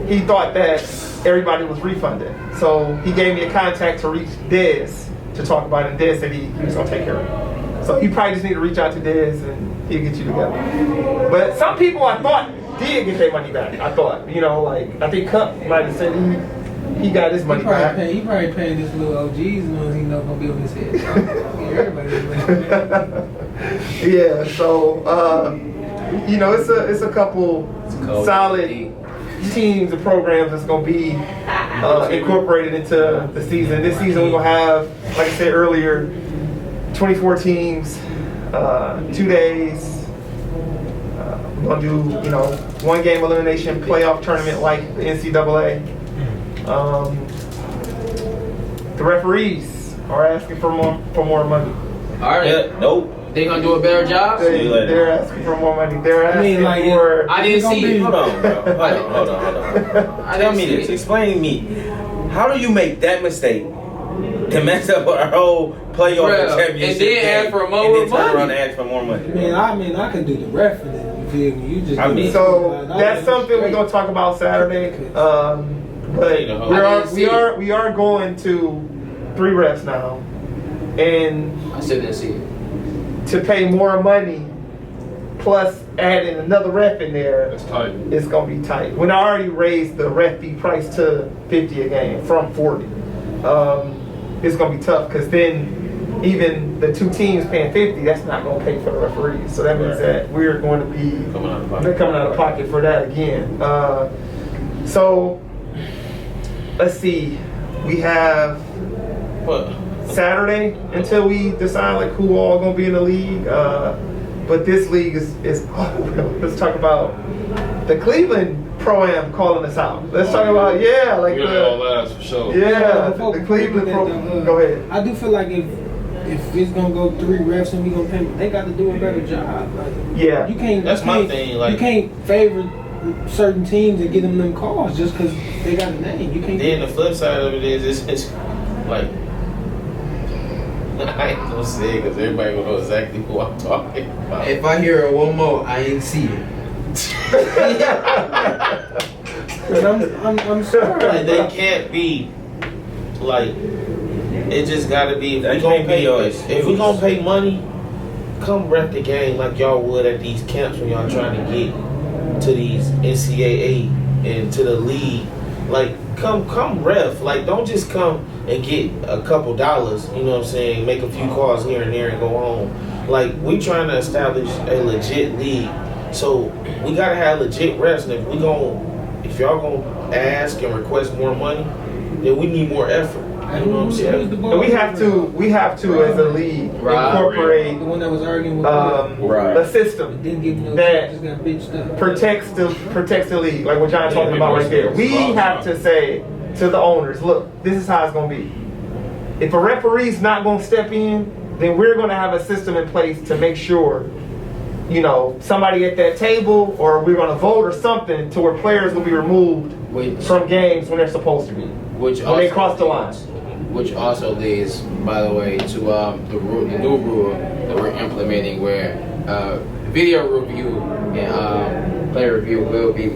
he thought that everybody was refunded, so he gave me a contact to reach Dez to talk about it. And Dez said he was gonna take care of it, so you probably just need to reach out to Dez and he'll get you together. But some people I thought did get their money back. I thought, you know, like I think Cup might have said he got his money back. He probably paid this little OG's ones he know gonna be on his head. So, everybody his money back. Yeah, so you know, it's a couple solid teams and programs that's gonna be incorporated into the season. This season we're gonna have, like I said earlier, 24 teams, 2 days. We're gonna do, you know, 1 game elimination playoff tournament like the NCAA. The referees are asking for more money. All right. Yeah, nope. They gonna do a better job. They're asking for more money. They're asking like, for. I didn't see it. Hold on, bro. Hold on. Tell me this. Explain to me. How do you make that mistake to mess up our whole playoff Bruh, championship and then game, ask for more and then turn money? around and ask for more money? I mean, I can do the ref for that. You feel me? You just. I mean, So that's something we're gonna talk about Saturday. But we are going to 3 refs now, and I still didn't see it. to pay more money plus adding another ref in there, That's tight. it's gonna be tight. When I already raised the ref fee price to $50 a game from $40, it's gonna be tough because then even the 2 teams paying $50, that's not gonna pay for the referees. So that means that we're going to be they're coming out of pocket for that again. So let's see, we have Saturday until we decide like who all gonna be in the league. But this league is let's talk about the Cleveland Pro-Am calling us out. Let's talk about like We're all last for sure. the Cleveland Pro. Go ahead. I do feel like if it's gonna go 3 refs and we gonna pay, they got to do a better job. Like, Yeah. you can't. That's my thing, like- you can't favor certain teams and give them calls just because they got a name. You can't. Then the flip side of it is, it's like, I ain't gonna say it because everybody gonna know exactly who I'm talking about. If I hear it one more, I ain't see it. I'm sorry. Like, they can't be like, it just gotta be, That can't be yours. if we gonna pay money, come rep the game like y'all would at these camps when y'all trying to get to these NCAA and to the league. Like, come ref. Like, don't just come and get a couple dollars, you know what I'm saying, make a few calls here and there and go home. Like, we trying to establish a legit league. So we gotta have legit refs, and if y'all gonna ask and request more money, then we need more effort. You know what I'm saying? And we have to as a league incorporate The one that was arguing with a system didn't give no that just got bitched up. protects the league, like what John's talking about right there. We have to say to the owners, look, this is how it's gonna be. If a referee's not gonna step in, then we're gonna have a system in place to make sure, you know, somebody at that table, or we're gonna vote or something to where players will be removed from games when they're supposed to be. When they cross the line. Which also leads, by the way, to the new rule that we're implementing, where video review and player review will be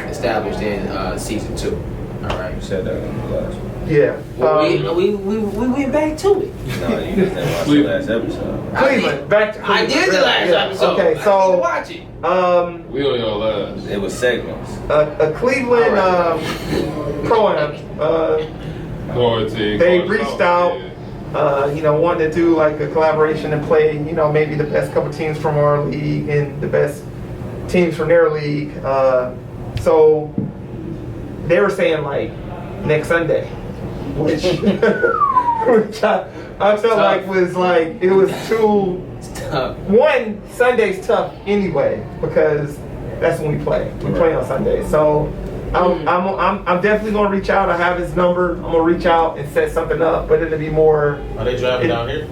established in season 2. All right. You said that in the last one. Yeah. Well, we went back to it. No, you just didn't watch the last episode. Cleveland, back to Cleveland. I did the last episode. Okay, I so didn't watch it. We on y'all last. It was segments. a Cleveland Pro-Am, Quarantine. they reached out, you know, wanted to do like a collaboration and play, you know, maybe the best couple teams from our league and the best teams from their league. So they were saying like next Sunday, which I felt like was like, it was too. One, Sunday's tough anyway because that's when we play. We play on Sunday, so I'm definitely gonna reach out. I have his number. I'm gonna reach out and set something up, but it'll be more. Are they driving down here?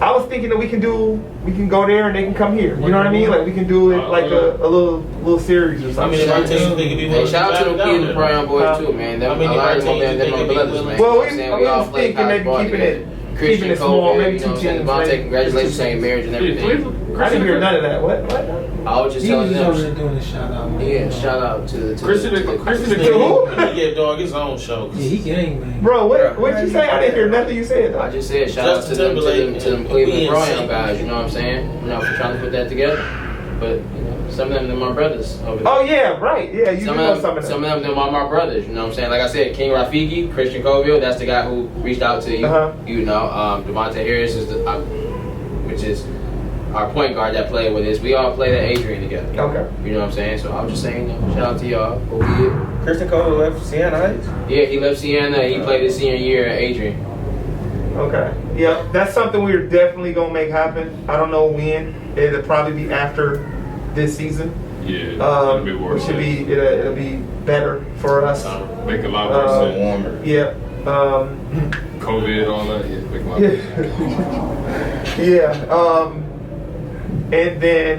I was thinking that we can go there and they can come here. You know what I mean? Like we can do it like a little series or I something. mean, if our team think it'd be Hey, shout out to the down Cleveland there. Pro-Am boys too, man. Them, I mean, a lot of if our them, team them think my it'd be brothers, willing- man. Well, You know what I'm saying? We all was play thinking college maybe ball keeping together. it Christian small, Cole, maybe you know what I'm 2 saying? teams. Devontae, maybe. congratulations on your marriage and Yeah, everything. Cleveland. I didn't hear none of that. What? I was just He was telling just over there them. doing a shout out. Man. Yeah, shout out to the Christian To Cole. who? He give dog his own show. Yeah, he gang man. Bro, what you say? I didn't hear nothing you said though. I just said shout out to Justin them Timberlake, Cleveland we Pro-Am insane. guys, you know what I'm saying? You know, for trying to put that together. But, you know, some of them, they're my brothers over there. Oh yeah, right. Yeah, you Some know of some of them, them. they're my brothers. You know what I'm saying? Like I said, King Rafiki, Christian Colville, that's the guy who reached out to you. Uh-huh. You know, Devontae Harris is which is our point guard that played with us. We all played at Adrian together. Okay. You know what I'm saying? So I was just saying, shout out to y'all. What we did. Christian Cole left Siena Heights. Yeah, he left Siena. He played his senior year at Adrian. Okay. Yeah, that's something we're definitely gonna make happen. I don't know when. It'll probably be after this season. Yeah, It should be. It'll be better for us. make a lot more sense. Warmer. Yeah. COVID, all that. Yeah, make a lot more sense. Yeah. And then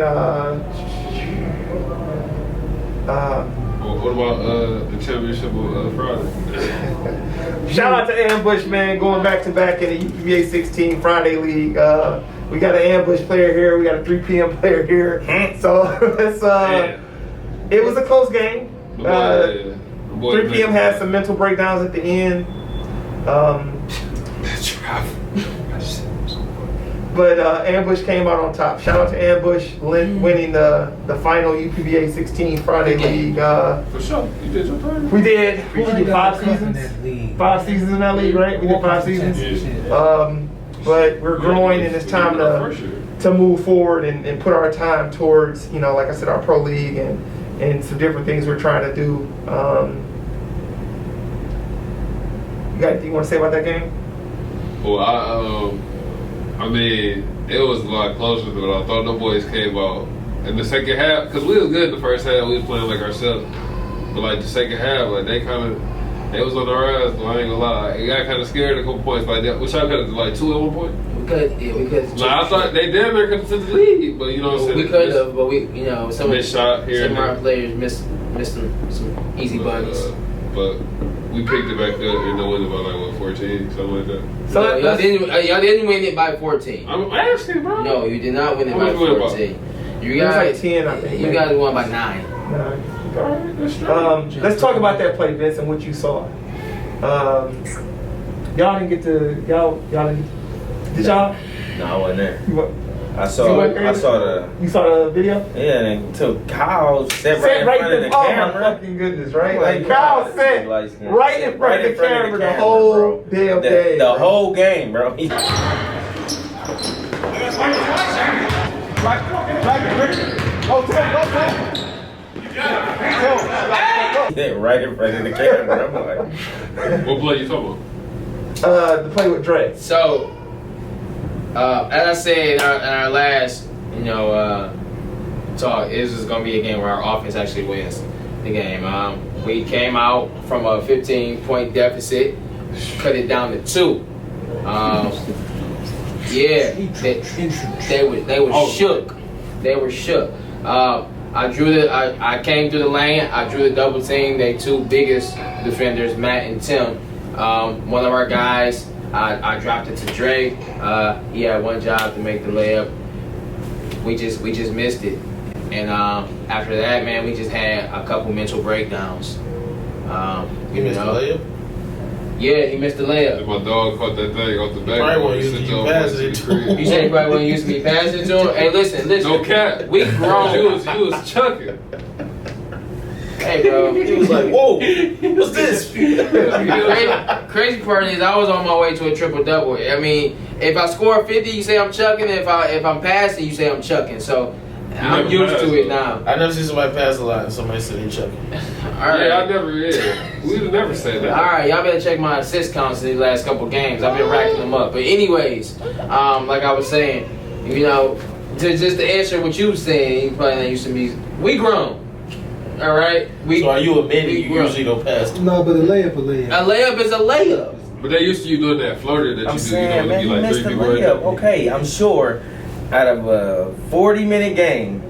What about the championship of Friday? shout out to Ambush, man, going back to back in the UPBA 16 Friday League. We got an Ambush player here. We got a 3 p.m. player here. So it's it was a close game. 3 p.m. had some mental breakdowns at the end. But Ambush came out on top. Shout out to Ambush winning the final UPBA 16 Friday League. For sure. You did your part. We did 5 seasons. 5 seasons in that league, right? We did 5 seasons. But we're growing, and it's time to move forward and put our time towards, like I said, our pro league and some different things we're trying to do. You got anything you want to say about that game? Well, I mean, it was a lot closer than what I thought. The boys came out in the second half, because we was good in the first half. We was playing like ourselves. But like the second half, like they was on our ass. I ain't gonna lie. I got kind of scared a couple points like that. Which I could have like 2 at one point. We could. Nah, I thought they damn near could have took the lead, but you know what I'm saying. We could have, but some missed shot here of and our there. players missed some easy bunnies. But we picked it back up and the winning by like 14, something like that. So y'all didn't win it by 14. I'm asking, bro. No, you did not win it How by much we win by? 14. You it was guys, like 10, I think. you guys won by 9. Let's talk about that play, Vince, and what you saw. Y'all didn't get to did y'all? No, I wasn't there. You I saw the saw the video? yeah, and so Kyle sat right in front of the oh camera. my fucking goodness, right? Like, Like Kyle God, sat like, yeah, right in front of the camera the whole bro. damn game. The whole game, bro. He- right in front of the camera. I'm like, What play you talking The play with Dre. So, as I said in our last, talk, this is going to be a game where our offense actually wins the game. We came out from a 15-point deficit, cut it down to 2. Yeah, they were shook. They were shook. I came through the lane. I drew the double team. They 2 biggest defenders, Matt and Tim. One of our guys, I dropped it to Dre. He had one job to make the layup. We just missed it. And after that, man, we just had a couple mental breakdowns. You missed the layup? Yeah, he missed the layup. about? My dog caught that thing off the back. Probably won't use you passing it to him. You said he probably wasn't used to me passing to him? Hey, listen. No cap. We grown. You was chucking. Hey, bro. He was like, whoa, what's this? Crazy part is I was on my way to a triple-double. I mean, if I score 50, you say I'm chucking. If I'm passing, you say I'm chucking. So I'm used to it now. I never seen somebody pass a lot and somebody said he chucking. All right. Yeah, I never. Yeah, we would never say that. All right, y'all better check my assist counts in these last couple games. I've been racking them up. But anyways, like I was saying, just to answer what you was saying, you probably not used to me. We grown. All right. So are you admitting you grown. usually don't pass? No, but a layup. A layup is a layup. But they used to you doing that floater that I'm you do. saying, man, you you like missed 3 the people right layup. there. Okay, I'm sure out of a 40-minute game,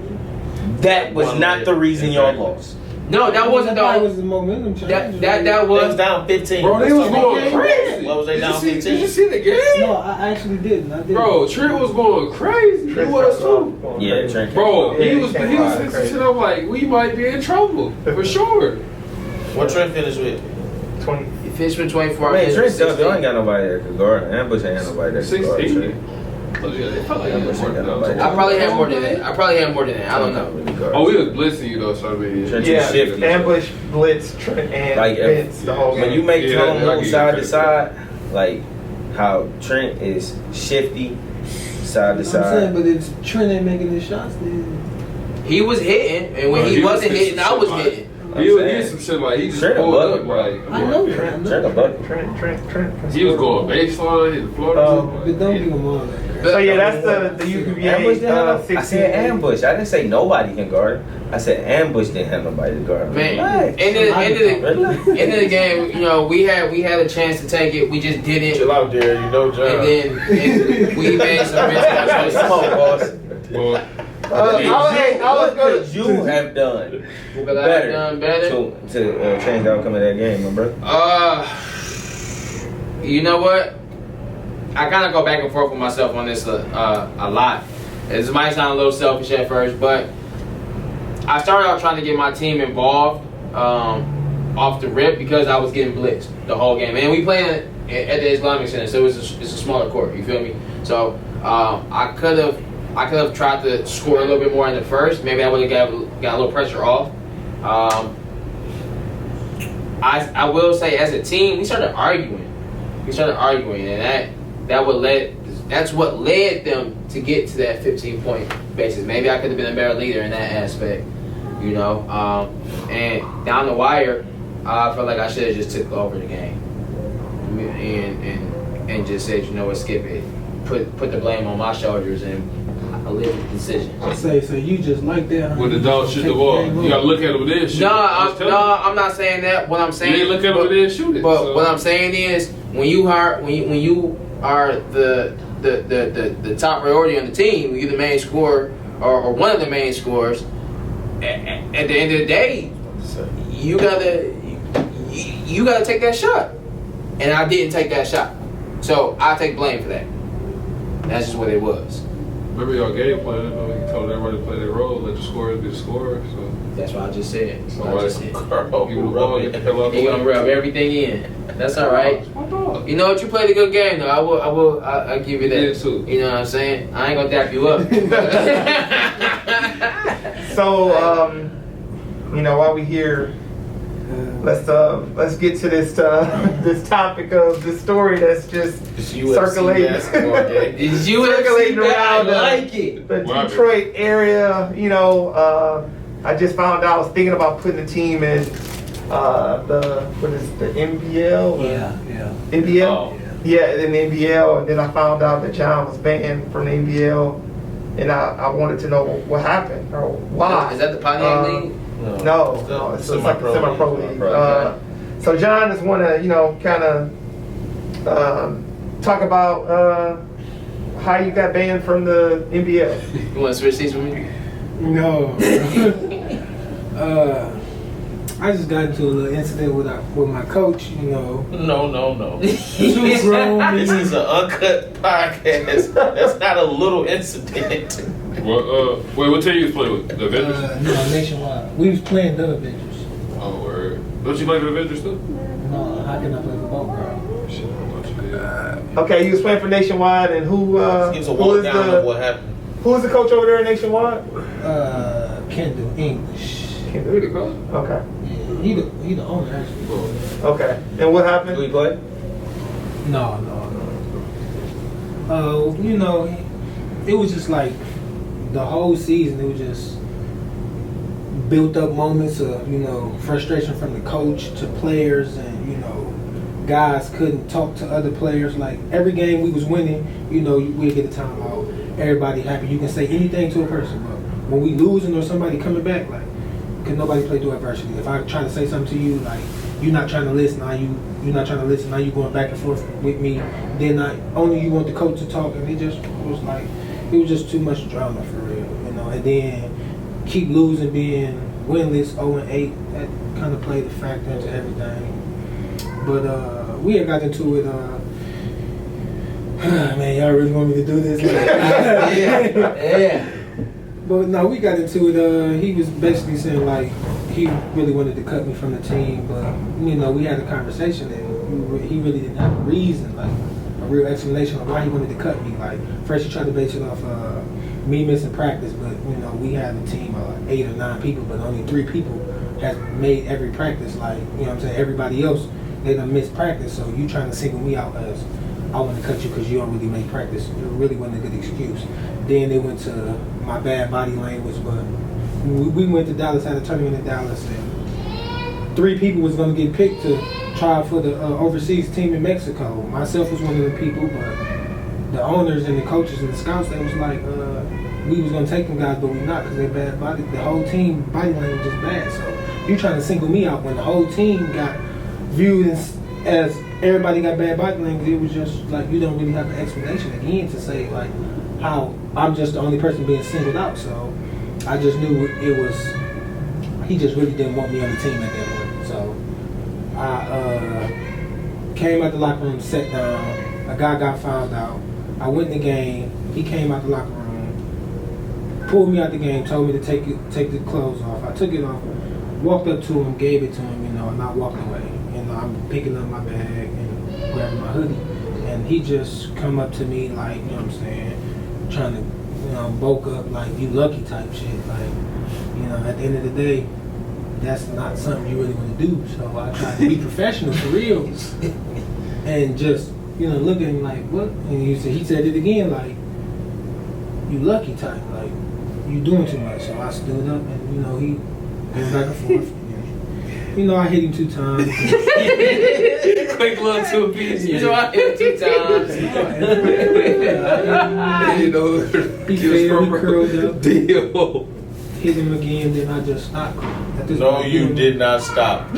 that was One not layup. the reason y'all lost. No, that wasn't That the. was the momentum change. That They was was. down 15. Bro, they was going Okay. crazy. What was they down Did you 15? see the game? No, I actually didn't. I didn't. Bro, Trent was going crazy. He was too. Yeah, Trent. Bro, Yeah, he was came saying out some crazy. shit. I'm like, we might be in trouble for sure. What Trent finished with? 20. He finished with 24. Man, finished Trent with still 16. ain't got nobody that could guard. Ambush ain't nobody that could guard. 16. Trent. Oh, yeah, they probably had Ambush more ain't got than nobody. that. I probably had more than that. I don't know. Really guard. Oh, we was blitzing you though, so I mean. Trent Yeah, shifty. Ambush, blitz, Trent, and Like, Vince the whole When game. you make Yeah, Tone I move get side you. to side, like how Trent is shifty, side to I'm saying, side. but if Trent ain't making his shots, then He was hitting, and when he wasn't hitting, I was hitting. He was getting some shit like he just Trent a pulled bucket, up bro. like. I know Trent. Trent a bucket. Trent. He was going baseline, hitting Florida. But don't give him all that. So yeah, that's the Ambush UPBA didn't have 16. I said ambush. I didn't say nobody can guard. I said ambush didn't have nobody to guard. Man, Right. end of the game, you know, we had a chance to take it, we just didn't. Chill out there, you know, John. And then we made some mental choices. Come on, boss. Well, What could you have done What could I have done better? to change the outcome of that game, my brother? You know what? I kind of go back and forth with myself on this a lot. This might sound a little selfish at first, but I started out trying to get my team involved off the rip because I was getting blitzed the whole game. And we playing at the Islamic Center, so it's a smaller court. You feel me? So I could have tried to score a little bit more in the first. Maybe I would have got a little pressure off. I will say, as a team, we started arguing. And that's what led them to get to that 15-point basis. Maybe I could have been a better leader in that aspect, you know. And down the wire, I felt like I should have just took over the game and just said, you know what, skip it. Put the blame on my shoulders and I live with the decision. So you just like that? when the dog shoot the ball, you gotta look at him and then shoot. I'm not saying that. What I'm saying, You ain't look at him and then shoot it. But so. what I'm saying is, when you are the top priority on the team, you're the main scorer or one of the main scorers. At the end of the day, you gotta take that shot, and I didn't take that shot, so I take blame for that. That's just what it was. Remember your game plan? You told everybody to play their role, let the scorers be the scorer. So That's what I just said. That's what I Alright. just said. give the ball, get the hell out the He gonna way. rub everything in. That's all right. It's my dog. You know what? You played a good game, though. I'll give you You did that. too. You know what I'm saying? I ain't gonna dap you up. So you know, while we here, let's get to this this topic of the story that's just This UFC circulating. basketball game. Is you Circulating I around, like it. the Wow. Detroit area. You know, I just found out I was thinking about putting a team in the NBL? NBL? Oh. Yeah, in the NBL, and then I found out that John was banned from the NBL, and I wanted to know what happened or why. Is that the Pontiac League? No, it's like a semi-pro league. So John just want to, kind of talk about how you got banned from the NBL. You want to switch seats with me? No. I just got into a little incident with my coach, No. Two grown This men. is an uncut podcast. That's not a little incident. Well, wait, what team you was playing with? The Avengers? No, nationwide. We was playing the Avengers. Oh, word. Don't you play for the Avengers too? No, how can I play for both, bro? Shit, I thought you did. Okay, he was playing for Nationwide, and who Gives a who walk is down of what happened. who's the coach over there at Nationwide? Kendall English. Who the coach? Okay, Yeah, he the owner actually. okay. And what happened? Do we play? No. It was just like the whole season. It was just built up moments of frustration from the coach to players, and guys couldn't talk to other players. Like every game we was winning, we'd get a timeout. Everybody happy. You can say anything to a person, but when we losing or somebody coming back, like, cause nobody play through adversity. If I try to say something to you, like you're not trying to listen, now you're not trying to listen, now you going back and forth with me. Then only you want the coach to talk, and it just was like it was just too much drama for real, And then keep losing, being winless, 0-8, that kind of played a factor into everything. But we had got into it. Man, y'all really want me to do this? Yeah. But no, we got into it. He was basically saying like he really wanted to cut me from the team, but we had a conversation, and he really didn't have a reason, like a real explanation of why he wanted to cut me. Like first he tried to base it off me missing practice, but we had a team of 8 or 9 people, but only 3 people has made every practice. Like everybody else, they done missed practice. So you trying to single me out as I I want to cut you because you don't really make practice. It really wasn't a good excuse. Then they went to my bad body language, but we went to Dallas, had a tournament in Dallas, and 3 people was going to get picked to try for the overseas team in Mexico. Myself was one of the people, but the owners and the coaches and the scouts, they was like, we was going to take them guys, but we not because they bad body. The whole team body language is bad. So you trying to single me out when the whole team got viewed as everybody got bad body language. It was just like you don't really have an explanation again to say like how I'm just the only person being singled out. So I just knew it was, he just really didn't want me on the team at that point. So I came out the locker room, sat down. A guy got fouled out. I went in the game. He came out the locker room, pulled me out the game, told me to take the clothes off. I took it off, walked up to him, gave it to him, and I walked away. I'm picking up my bag and grabbing my hoodie, and he just come up to me like, what I'm saying, trying to, bulk up like you lucky type shit. Like, at the end of the day, that's not something you really want to do. So I tried to be professional for real, and just look at him like what? And he said it again like you lucky type, like you doing too much. So I stood up and he went back and forth. I hit him 2 times. Quick little 2-piece. I hit him 2 times. He failed, he curled up. Deal. Hit him again, then I just stopped. No, you did not stop.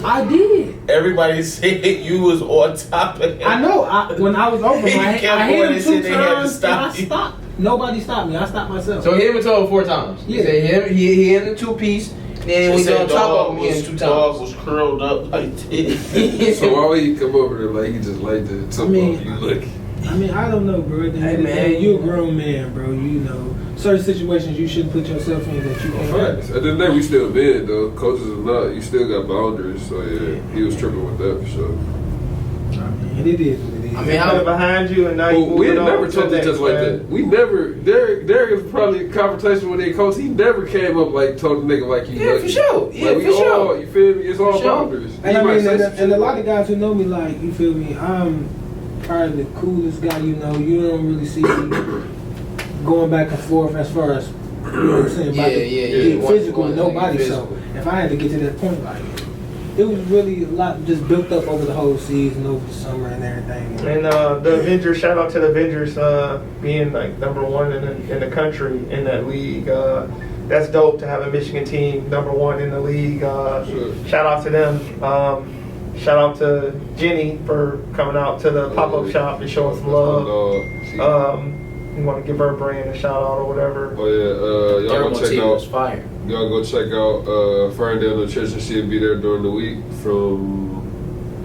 I did. Everybody said you was on top of him. I know. When I was over, I hit him 2 times and I you. stopped. Nobody stopped me. I stopped myself. So he hit him a total of 4 times. Yeah. He hit him a 2-piece. Then we on top of him again 2 times. Dog was curled up like this. So why would you come over there like you just like to talk about you look? I don't know, bro. Hey, man, you're a grown man, bro. Certain situations you shouldn't put yourself in that you can't. Facts. At the end of the day, we still men though. Coaches or not, you still got boundaries. So yeah, he was tripping with that for sure. And it is what it is. I'm behind you, and now you we moving on never to told the it just next, like man. that. We never. There is probably a conversation with their coach. He never came up like told the nigga like you. Yeah, lucky. for sure. Yeah, like, we for sure. all, you feel me? It's all For sure. boundaries. And He might say some and shit a lot like of guys who know me, like, you feel me, I'm probably the coolest guy you know. You don't really see me going back and forth as far as, what I'm saying, about getting physical with nobody. So if I had to get to that point, like, it was really a lot just built up over the whole season, over the summer and everything. And the Avengers, shout out to the Avengers being like #1 in the country in that league. That's dope to have a Michigan team #1 in the league. Sure. Shout out to them. Shout out to Jenny for coming out to the pop-up shop and showing some love. You want to give her brand a shout out or whatever. Oh yeah, y'all go check out. Fire. Y'all go check out Ferndale Nutrition. She'll be there during the week from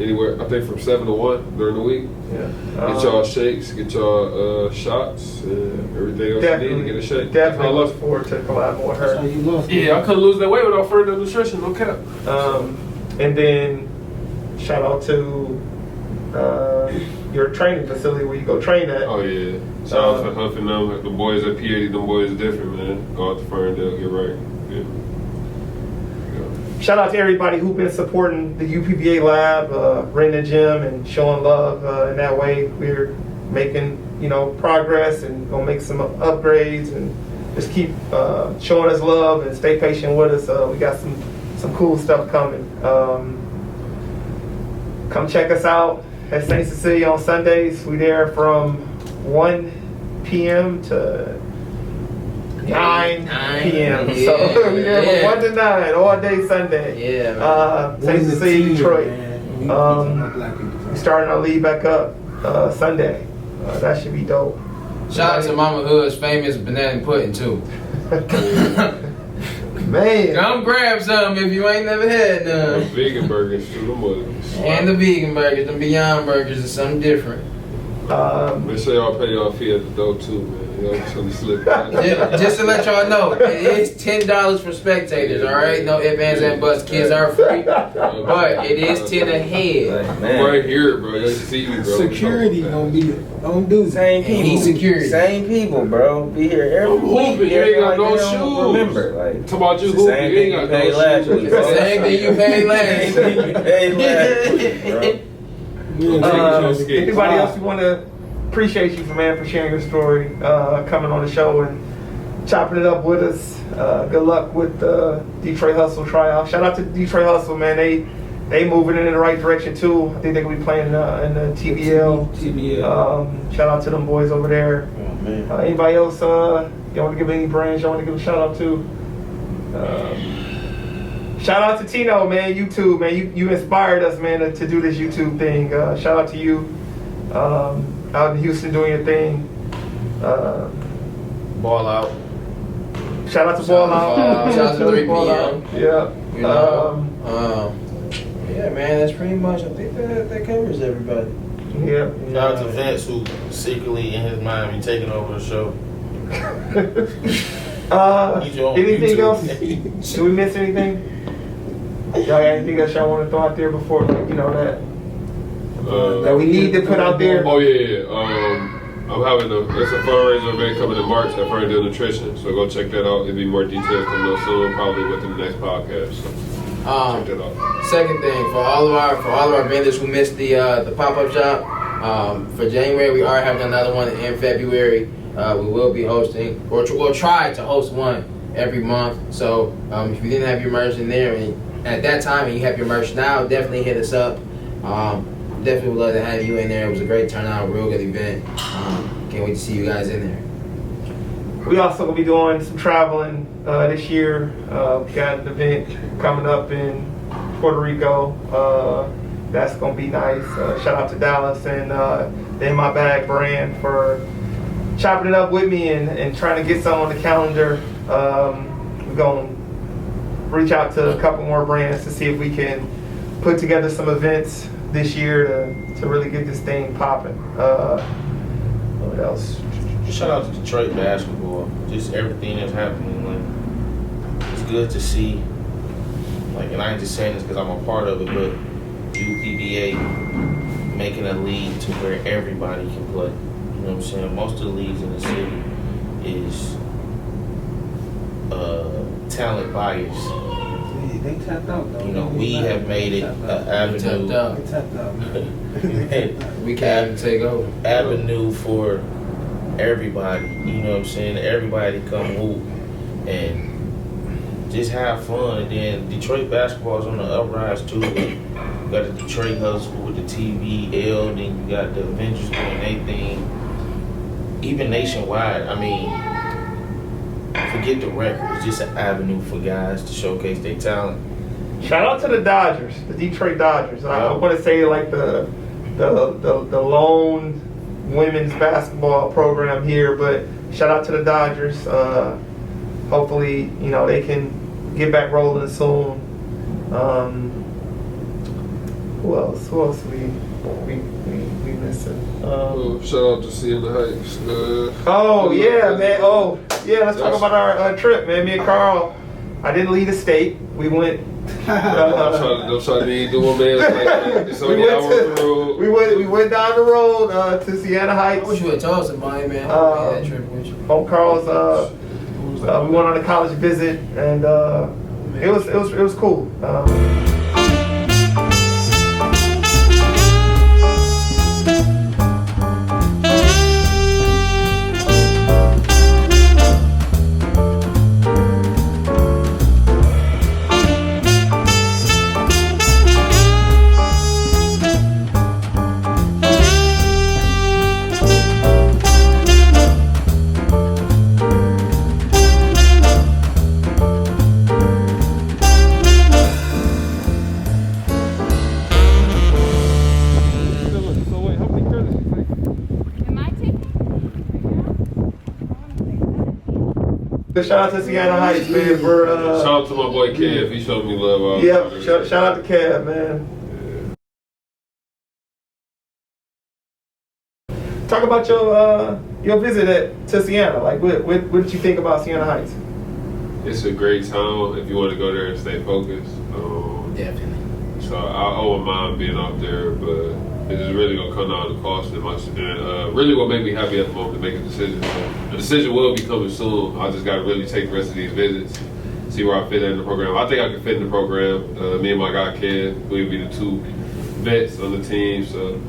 anywhere. I think from 7 to 1 during the week. Yeah. Get y'all shakes, get y'all shots, and everything else you need to get a shake. Definitely look forward to collabing with That's how her. you lost. Yeah, I couldn't lose that weight without Ferndale Nutrition. No cap. And then shout out to your training facility where you go train at. Oh yeah. Shout out to Huff and them. The boys at PAD, them boys are different, man. Go out to Ferndale, get right. Yeah. Shout out to everybody who's been supporting the UPBA lab, renting the gym and showing love in that way. We're making, progress and gonna make some upgrades and just keep showing us love and stay patient with us. We got some cool stuff coming. Come check us out at St. Cecilia on Sundays. We there from 1 p.m. to 9 p.m. Yeah, So we there yeah. from 1 to 9 all day Sunday. Yeah, St. Cecilia, Detroit. Black people. We starting our lead back up Sunday. That should be dope. Shout out to Mama Hood's famous banana pudding too. Man. Come grab some if you ain't never had none. Vegan burgers too, them boys. And the vegan burgers, the Beyond burgers is something different. Make sure y'all pay y'all fee at the door too, man. Y'all just gonna slip. Just to let y'all know, it is $10 for spectators, alright? No ifs, ands, and buts. Kids are free. But it is 10 a head. I'm right here, bro. Y'all see me, bro. Security gonna be on duty. Same people. He's security. Same people, bro. Be here every week. Hooping, you ain't got no Like, they don't shoes. Remember, like, Talk about you it's the hooping, same you ain't thing got you paid no last shoes. week, It's the same thing you paid last Same thing you paid last week, bro. Anybody else you want to appreciate you for sharing your story, coming on the show and chopping it up with us. Good luck with the Detroit Hustle tryout. Shout out to Detroit Hustle, man. They moving in the right direction too. I think they're gonna be playing in the TBL. Shout out to them boys over there. Oh, man. Anybody else? You want to give any brands? You want to give a shout out to? Shout out to Tino, man. YouTube, man. You inspired us, man, to do this YouTube thing. Shout out to you. Out in Houston doing your thing. Ball out. Shout out to Ball Out. Shout out to 3PM. Yeah. You know, yeah, man, that's pretty much, I think that covers everybody. Yeah. Shout out to Vince, who secretly in his mind be taking over the show. Anything else? Did we miss anything? Y'all got anything else y'all want to throw out there before, that we need to put out there? Oh yeah. I'm having it's a fundraiser event coming in March at Ferndale Nutrition, so go check that out. There'll be more details coming up soon, probably within the next podcast. So check that out. Second thing, for all of our vendors who missed the pop-up shop, for January we are having another one in February. We will be hosting, or we'll try to host one every month. So if you didn't have your merch in there and at that time and you have your merch now, definitely hit us up. Definitely would love to have you in there. It was a great turnout, real good event. Can't wait to see you guys in there. We also gonna be doing some traveling this year. We got an event coming up in Puerto Rico. That's gonna be nice. Shout out to Dallas and the In My Bag brand for chopping it up with me and trying to get some on the calendar. We're gonna reach out to a couple more brands to see if we can put together some events this year to really get this thing popping. What else? Shout out to Detroit basketball. Just everything that's happening. Like, it's good to see. Like, and I ain't just saying this because I'm a part of it, but UPBA making a league to where everybody can play. You know what I'm saying? Most of the leagues in the city is talent bias. They tapped out though. You know, we have made it an avenue. They tapped out. We can't take over. Avenue for everybody. You know what I'm saying? Everybody come hoop and just have fun. And then Detroit basketball is on the uprise too. You got the Detroit Hustle with the TVL, then you got the Avengers doing their thing. Even nationwide, I mean, forget the record. It's just an avenue for guys to showcase their talent. Shout out to the Dodgers, the Detroit Dodgers. I want to say like the lone women's basketball program here, but shout out to the Dodgers. Hopefully, they can get back rolling soon. Who else we missing? Shout out to Sienna Heights. Oh yeah, man. Oh yeah. Let's talk about our trip, man. Me and Carl. I didn't leave the state. We went. Don't try to do one man like that. It's only hour on the road. We went down the road to Sienna Heights. I wish you would have told somebody, man. I made that trip with you. On Carl's. We went on a college visit, and it was cool. Shout out to Sienna Heights, man. For shout out to my boy Kev. He showed me love. Yep. Shout out to Kev, man. Talk about your visit to Sienna. Like, what did you think about Sienna Heights? It's a great town if you want to go there and stay focused. Definitely. So I wouldn't mind being out there, but it's just really gonna come down to cost and much. And really, what made me happy at the moment to make a decision. The decision will be coming soon. I just got to really take the rest of these visits, see where I fit in the program. I think I can fit in the program. Me and my guy Ken, we'll be the two vets on the team, so.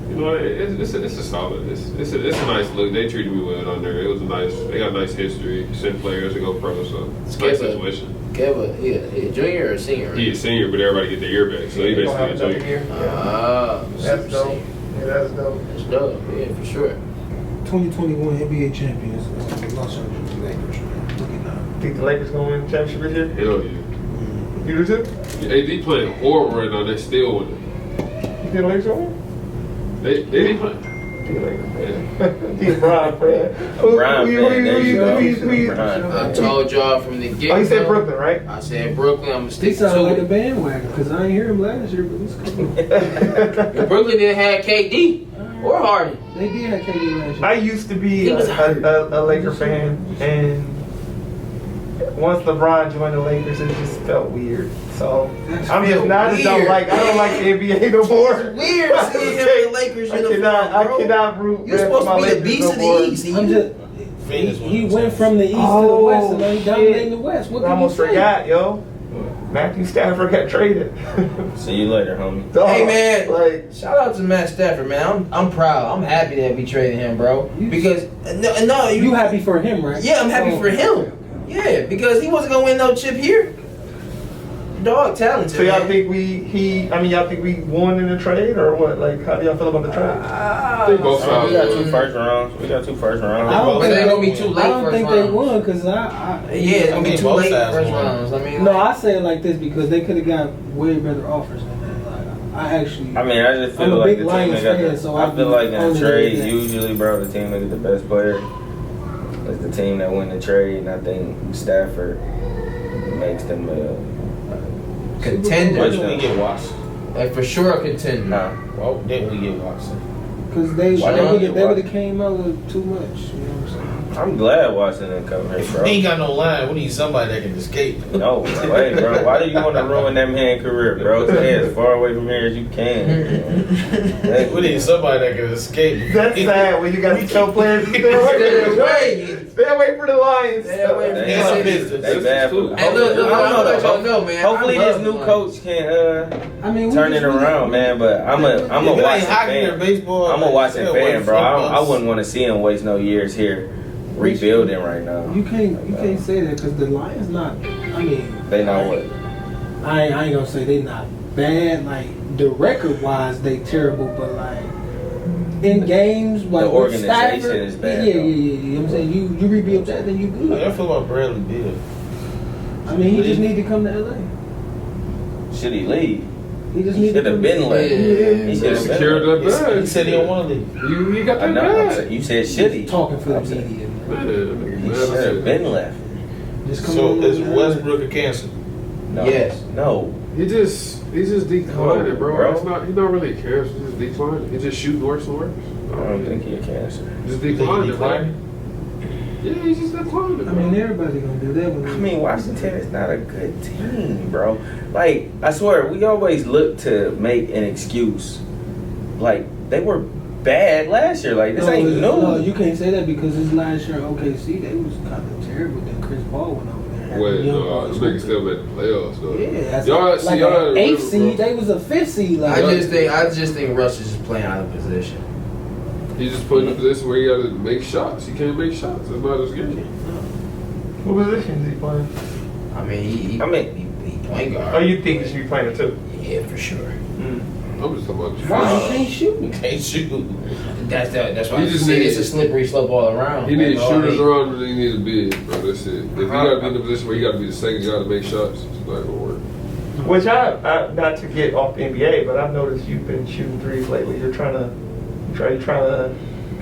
You know, it's a solid. It's a nice look. They treated me well down there. It was a nice. They got a nice history. Sent players to go pro, so it's a nice situation. Kevin, he a junior or senior? Right? He's a senior, but everybody get their year back, so he basically a junior. That's dope. Yeah, that's dope. That's dope. Yeah, for sure. 2021 NBA champions, Los Angeles Lakers. Looking up. Think the Lakers gonna win the championship this year? Hell yeah. You do too? AD playing horrible right now. They still winning. You think the Lakers gonna win? They be playing. He's Brian, Fred. I told y'all from the get-go. Oh, you said Brooklyn, right? I said Brooklyn. I'm gonna He stick sounded like to a it. bandwagon because I ain't hear him last year, but it's cool. If Brooklyn didn't have KD or Harden. They did have KD last year. I used to be He was a Laker fan, and once LeBron joined the Lakers, it just felt weird. So I'm just not. I don't like the NBA no more. Weird seeing him in the Lakers uniform, I cannot root. You're supposed to be the beast of the East. I'm just. He went from the East to the West, and now he dominating the West. What I can you almost say? forgot, yo. Matthew Stafford got traded. See you later, homie. Dog, Hey man, like shout out to Matt Stafford, man. I'm proud. I'm happy that we traded him, bro. Because no, You happy for him, right? Yeah, I'm happy Oh, for him. Yeah, because he wasn't gonna win no chip here. Dog talented. so y'all man. think y'all think we won in the trade or what? Like, how do y'all feel about the trade? I think both We sides. got 2 first rounds. We got 2 first rounds. I don't But it ain't gonna be too late I don't first think they round. won because Yeah, it's gonna be mean, too both late sides first won. rounds. I mean, No, like, I say it like this because they could have got way better offers than that. Like, I actually. I mean, I just feel I'm a like big the team Lions that got fan, so I I'll feel be like in a only trade, that. usually, bro, the team that get the best player is the team that win the trade, and I think Stafford makes them contender. Why didn't we get Watson? Like for sure a contender. nah. Why didn't we get Watson? Because they Why would not get have came out with too much. You know what I'm saying? I'm glad Watson didn't come here, If bro. we ain't got no line, we need somebody that can escape. No way, bro. Why do you want to ruin that man's career, bro? Stay as far away from here as you can. We need somebody that can escape. That's sad when you got to tell players to stay away. Stay away from the Lions. Stay away from They, It's a the business. they bad food. Hey, look, I I don't let y'all know. know, man. Hopefully I this love new the Lions. coach can I mean, we turn just it around, man. But I'm a If it ain't Watson hockey or fan. baseball, I'm a Watson stay away fan, bro. from I us. wouldn't want to see him waste no years here rebuilding right now. You can't say that because the Lions not. I mean, They know what. I ain't gonna say they not bad. Like the record wise, they terrible, but like in games, like The with organization Stafford, is bad, Yeah. though. You know what I'm saying? You rebuild that, then you How y'all good. feel about Bradley Beal? I mean, he just need to come to LA. Should he leave? He just He need to should have come been left. Yeah. He should have Secured been left. that bag. He said he don't want to leave. You got I that know. I'm bag. saying- You said should he? talking for the I'm saying, media. He should have been left. Just come So on is to LA. Westbrook a cancer? No. Yes. No. He's just declining, bro. Bro. He's not really a cancer. He's just declining. He's just shooting worse and worse. I don't think he a cancer. Just Think he declining, bro. declining? Yeah, he's just declining. I mean, everybody gonna do that. When I mean, Washington is not a good team, bro. Like, I swear, we always look to make an excuse. Like, they were bad last year. Like, this ain't new. No, you can't say that because this last year OKC they was kind of terrible. Then Chris Paul went over there. Wait, Young no, boys this nigga still made the playoffs, though. Yeah, that's Y'all see, like y'all an 8th seed. They was a 5th seed. Like, I just think Russ is just playing out of position. He's just put in a position where he got to make shots. He can't make shots. That's not his game. What position is he playing? I mean, he point guard. Oh, you think he should be playing it too? Yeah, for sure. I'm just talking about the why shots. he can't shoot? Can't shoot. That's why He I just say needs- it's a slippery slope all around. He needs That's all shooters I around him and he needs a big, bro. That's it. If he got to be in a position where he got to be the second guy to make shots, it's not going to work. Which I not to get off the NBA, but I've noticed you've been shooting threes lately. You're trying to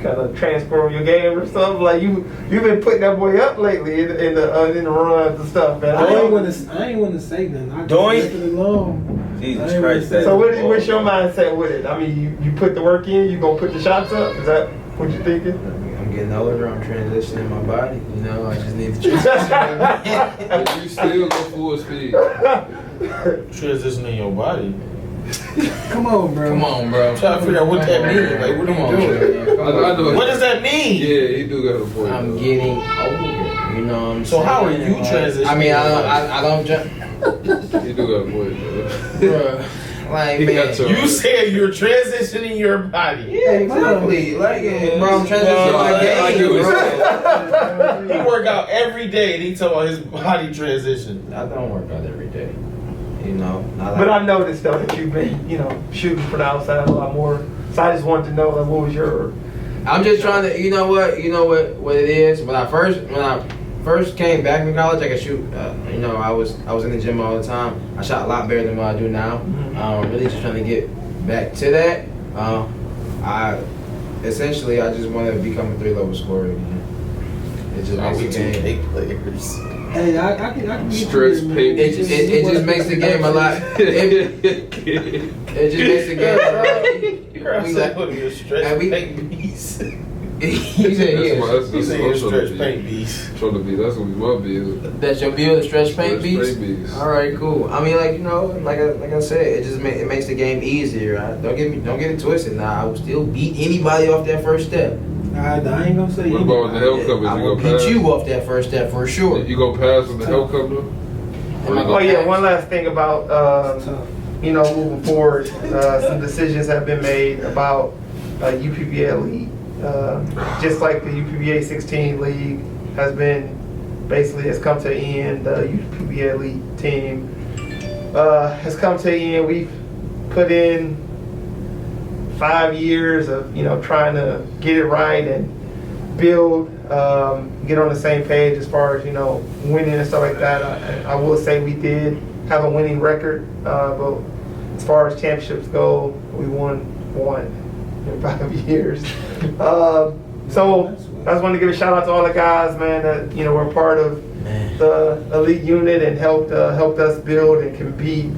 kind of transform your game or something. Like you've been putting that boy up lately in the runs and stuff, man. I ain't want to say nothing. I just Doink. left it alone. Jesus I ain't Christ. gonna say- So what's your mindset with it? I mean, you put the work in, you gonna put the shots up? Is that what you're thinking? I'm getting older. I'm transitioning my body. You know, I just need to transition. But you still go full speed. Transitioning your body. Come on, bro. Come on, bro. I'm trying to figure out what that means. Like, what Come are on, you doing? man. I know. What does that mean? Yeah, he do got a point. I'm getting older. You know what I'm So saying? how are you Like, transitioning? I mean, I don't jump. He do got a point, bro. Bruh, Like, He man. got to- You said you're transitioning your body. Yeah, exactly. Like, bro, I'm transitioning my I get game, what bro. He work out every day and he talk about his body transition. I don't work out every day. You know, I like But I've noticed though that you've been, shooting for the outside a lot more. So I just wanted to know, like, what was your? I'm just trying to, you know what it is. When I first came back from college, I could shoot. I was in the gym all the time. I shot a lot better than what I do now. Really just trying to get back to that. I just want to become a 3-level scorer again. It just makes the game. 2K players. Hey, I can get Stress you, man. paint. It just makes the game a lot. It just makes the game a lot. You're outside with your stretch and we- paint beast. He said, You That's say what you're I'm stretch trying paint beast. that's gonna be my build. That's your build, the stretch paint Stretch beats. paint beats. All right, cool. I mean, like I said, it makes the game easier. Don't get it twisted. Now I will still beat anybody off that first step. I ain't gonna say What about when the anybody. hell comes? I You will gonna pass? beat you off that first step for sure. You gonna pass when the hell comes? Though? Am I Oh gonna yeah, pass? one last thing about Tough. moving forward. Some decisions have been made about UPBA League. Just like the UPBA 16 League has come to an end. The UPBA League team has come to an end. We've put in 5 years of trying to get it right and build, get on the same page as far as winning and stuff like that. I will say we did have a winning record, but as far as championships go, we won one in 5 years. So I just wanted to give a shout out to all the guys, man, that were part of the elite unit and helped us build and compete.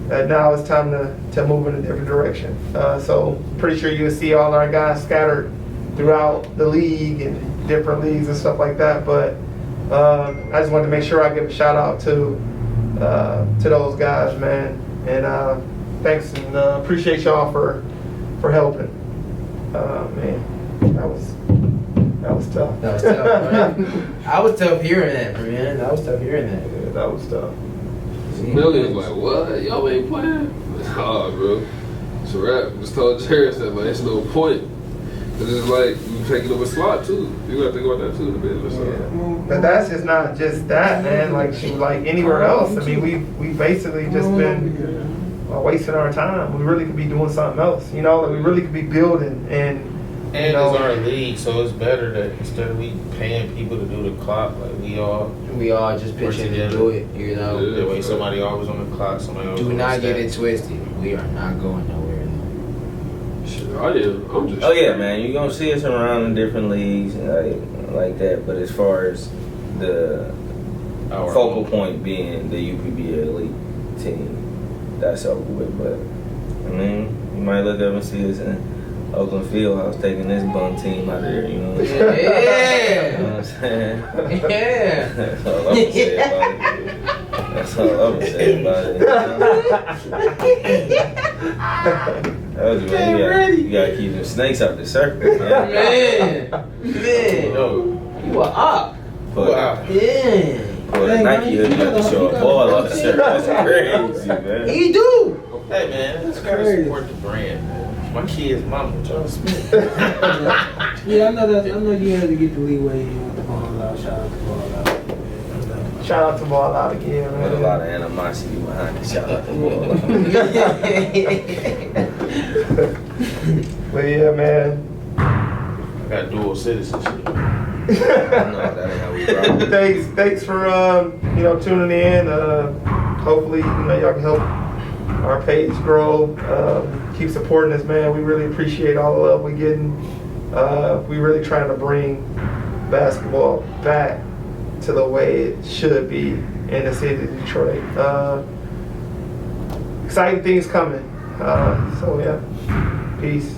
Now it's time to move in a different direction. So pretty sure you'll see all our guys scattered throughout the league and different leagues and stuff like that. But I just wanted to make sure I give a shout out to those guys, man. And thanks and appreciate y'all for helping. Man, that was tough. That was tough, right? I was tough hearing that, man. Yeah, that was tough. Millions like, what? Y'all ain't playing? It's hard, bro. It's a wrap. Just told Jerry that like it's no point. Cause it's like you taking up a slot too. You gotta think about that too, the business. Yeah. But that's just not just that, man. Like anywhere else. I mean, we basically just been wasting our time. We really could be doing something else. Like we really could be building and. And it's our league, so it's better that instead of we paying people to do the clock, like we all just pitching to do it, that way somebody always on the clock, somebody always Do on not the get stats. it twisted. We are not going nowhere. Shit, I'm just. Oh yeah, man, you're gonna see us around in different leagues like that. But as far as the Our focal point being the UPBA elite team, that's over with. But I mean, you might look up and see us in Oakland Fieldhouse taking this bum team out of there. You know what I'm saying? Yeah. You know what I'm saying? Yeah. That's all I'm gonna say about it. That's all I'm gonna say about it. You gotta keep them snakes out the circle, man. Yo, You are up. Put wow. Yeah. a Nike hoodie up to show a ball off the shirt. That's crazy, man. He do. Hey man, let's gotta crazy. support the brand, man. My kid's mama, John Smith. Yeah, I know you had to get the leeway in with the ball out. Shout out to ball out. Shout out to Ball Out again, man. With a lot of animosity behind it. Shout out to ball. But yeah, man. I got dual citizenship. No, that ain't how we rock. Thanks for tuning in. Hopefully, y'all can help our page grow. Keep supporting us, man. We really appreciate all the love we're getting. We really trying to bring basketball back to the way it should be in the city of Detroit. Exciting things coming. So yeah, peace.